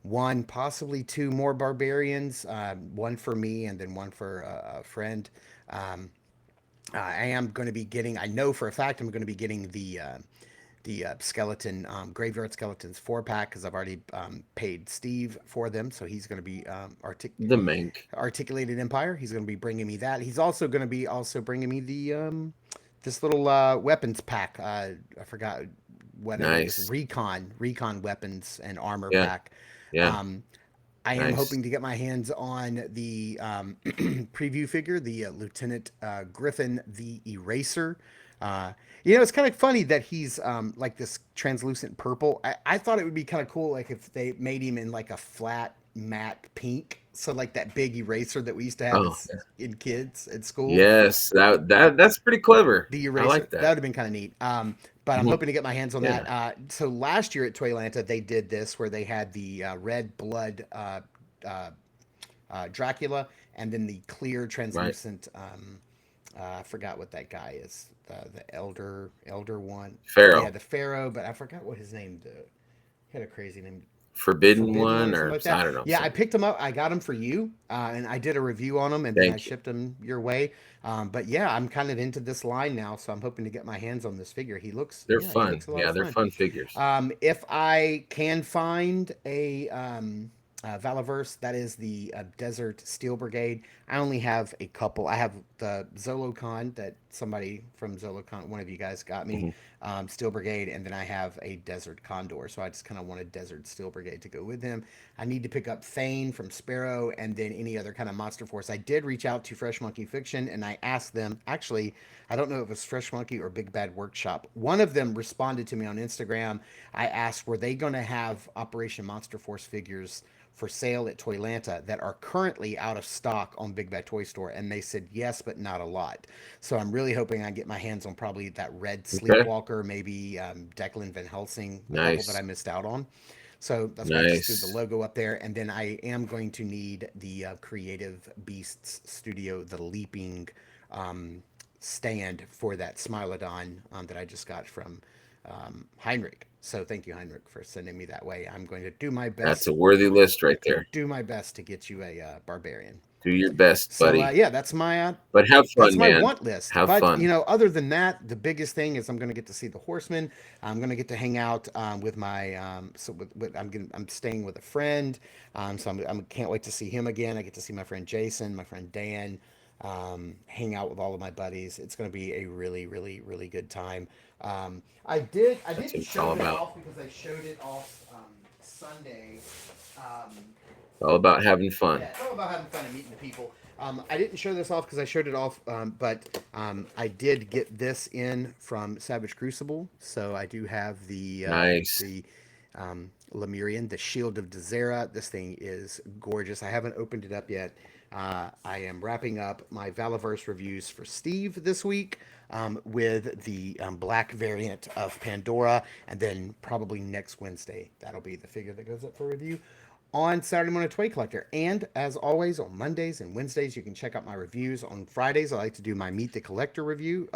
one, possibly two more barbarians, one for me and then one for a friend. I am going to be getting. I know for a fact I'm going to be getting the skeleton graveyard skeletons 4-pack because I've already paid Steve for them, so he's going to be The Mank. articulated empire. He's going to be bringing me that. He's also going to be bringing me the this little weapons pack. I forgot whatever it was. Nice. Recon weapons and armor Yeah. pack. Yeah. I am Nice. hoping to get my hands on the preview figure, the Lieutenant Griffin the Eraser. You know, it's kind of funny that he's like this translucent purple. I thought it would be kind of cool, like if they made him in like a flat matte pink. So like that big eraser that we used to have Oh, in kids at school. yes, that's pretty clever. The eraser. I like that. That would have been kind of neat. But I'm Mhm. hoping to get my hands on Yeah. that. So last year at Toylanta, they did this where they had the red blood Dracula and then the clear translucent. I forgot what that guy is. The elder one. Pharaoh. Yeah, the Pharaoh. But I forgot what his name. He had a crazy name. Forbidden one something or like that. I don't know. Yeah, I picked him up. I got him for you, and I did a review on him, and then I Thank you. shipped him your way. But yeah, I'm kind of into this line now, so I'm hoping to get my hands on this figure. He looks, They're yeah, he fun. looks a lot Yeah, of they're fun figures. If I can find a Valaverse, that is the Desert Steel Brigade. I only have a couple. I have the Zolocon that somebody from Zolocon, one of you guys got me, Steel Brigade, and then I have a Desert Condor. So I just kind of want a Desert Steel Brigade to go with him. I need to pick up Thane from Sparrow and then any other kind of monster force. I did reach out to Fresh Monkey Fiction and I asked them, actually, I don't know if it was Fresh Monkey or Big Bad Workshop. One of them responded to me on Instagram. I asked, were they going to have Operation Monster Force figures for sale at Toylanta that are currently out of stock on Big Bad Toy Store? And they said yes, but not a lot. So I'm really hoping I get my hands on probably that Red Sleepwalker, maybe Declan Van Helsing, a couple that I missed out on. So that's why I just threw the logo up there. And then I am going to need the Creative Beasts Studio, the Leaping stand for that Smilodon that I just got from Heinrich. So thank you, Heinrich, for sending me that way. I'm going to do my best. That's a worthy list right there. Do my best to get you a barbarian. Do your best, buddy. So yeah, that's my but have fun, that's my man. want list. Have but fun. You know, other than that, the biggest thing is I'm going to get to see the Horsemen. I'm going to get to hang out with my I'm staying with a friend. So I can't wait to see him again. I get to see my friend Jason, my friend Dan. Hang out with all of my buddies. It's going to be a really, really, really good time. I didn't show it off because I showed it off Sunday. It's all about having fun. Yeah, it's all about having fun and meeting the people. I didn't show this off because I showed it off, but I did get this in from Savage Crucible. So I do have the Lemurian, the Shield of Dezera. This thing is gorgeous. I haven't opened it up yet. I am wrapping up my Valaverse reviews for Steve this week with the black variant of Pandora, and then probably next Wednesday that'll be the figure that goes up for review on Saturday Morning Toy Collector. And as always, on Mondays and Wednesdays, you can check out my reviews. On Fridays, I like to do my Meet the Collector review,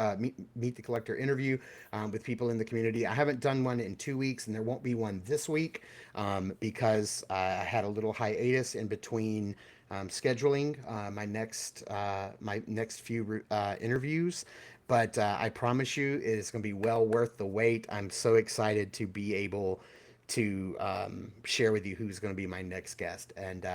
Meet the Collector interview with people in the community. I haven't done one in 2 weeks, and there won't be one this week because I had a little hiatus in between scheduling my next few interviews. But I promise you, it is going to be well worth the wait. I'm so excited to be able to share with you who's going to be my next guest, and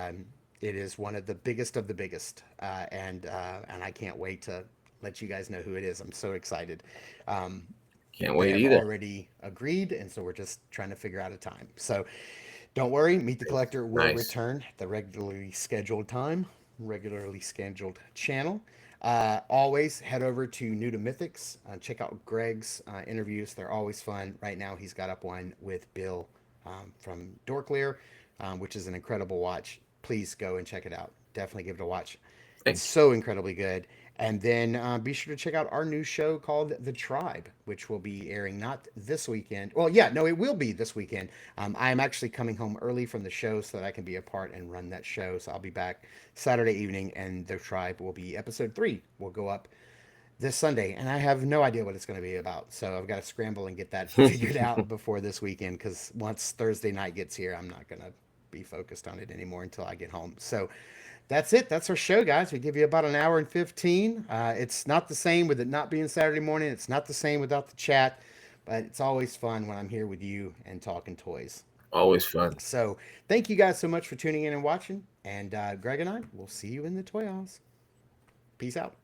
it is one of the biggest, and I can't wait to let you guys know who it is. I'm so excited. Can't wait either. Already agreed, and so we're just trying to figure out a time. So don't worry, Meet the Collector will return at the regularly scheduled time, regularly scheduled channel. Always head over to New to Mythics. Check out Greg's interviews. They're always fun. Right now, he's got up one with Bill from Dorklear, which is an incredible watch. Please go and check it out. Definitely give it a watch. Thanks. It's so incredibly good. And then be sure to check out our new show called The Tribe, which will be airing not this weekend. Well, yeah, no, it will be this weekend. I am actually coming home early from the show so that I can be a part and run that show. So I'll be back Saturday evening, and The Tribe will be episode 3. Will go up this Sunday, and I have no idea what it's going to be about. So I've got to scramble and get that figured out before this weekend, because once Thursday night gets here, I'm not going to be focused on it anymore until I get home. So that's it. That's our show, guys. We give you about an hour and 15. It's not the same with it not being Saturday morning. It's not the same without the chat, but it's always fun when I'm here with you and talking toys. Always fun. So thank you guys so much for tuning in and watching. And Greg and I will see you in the toy aisles. Peace out.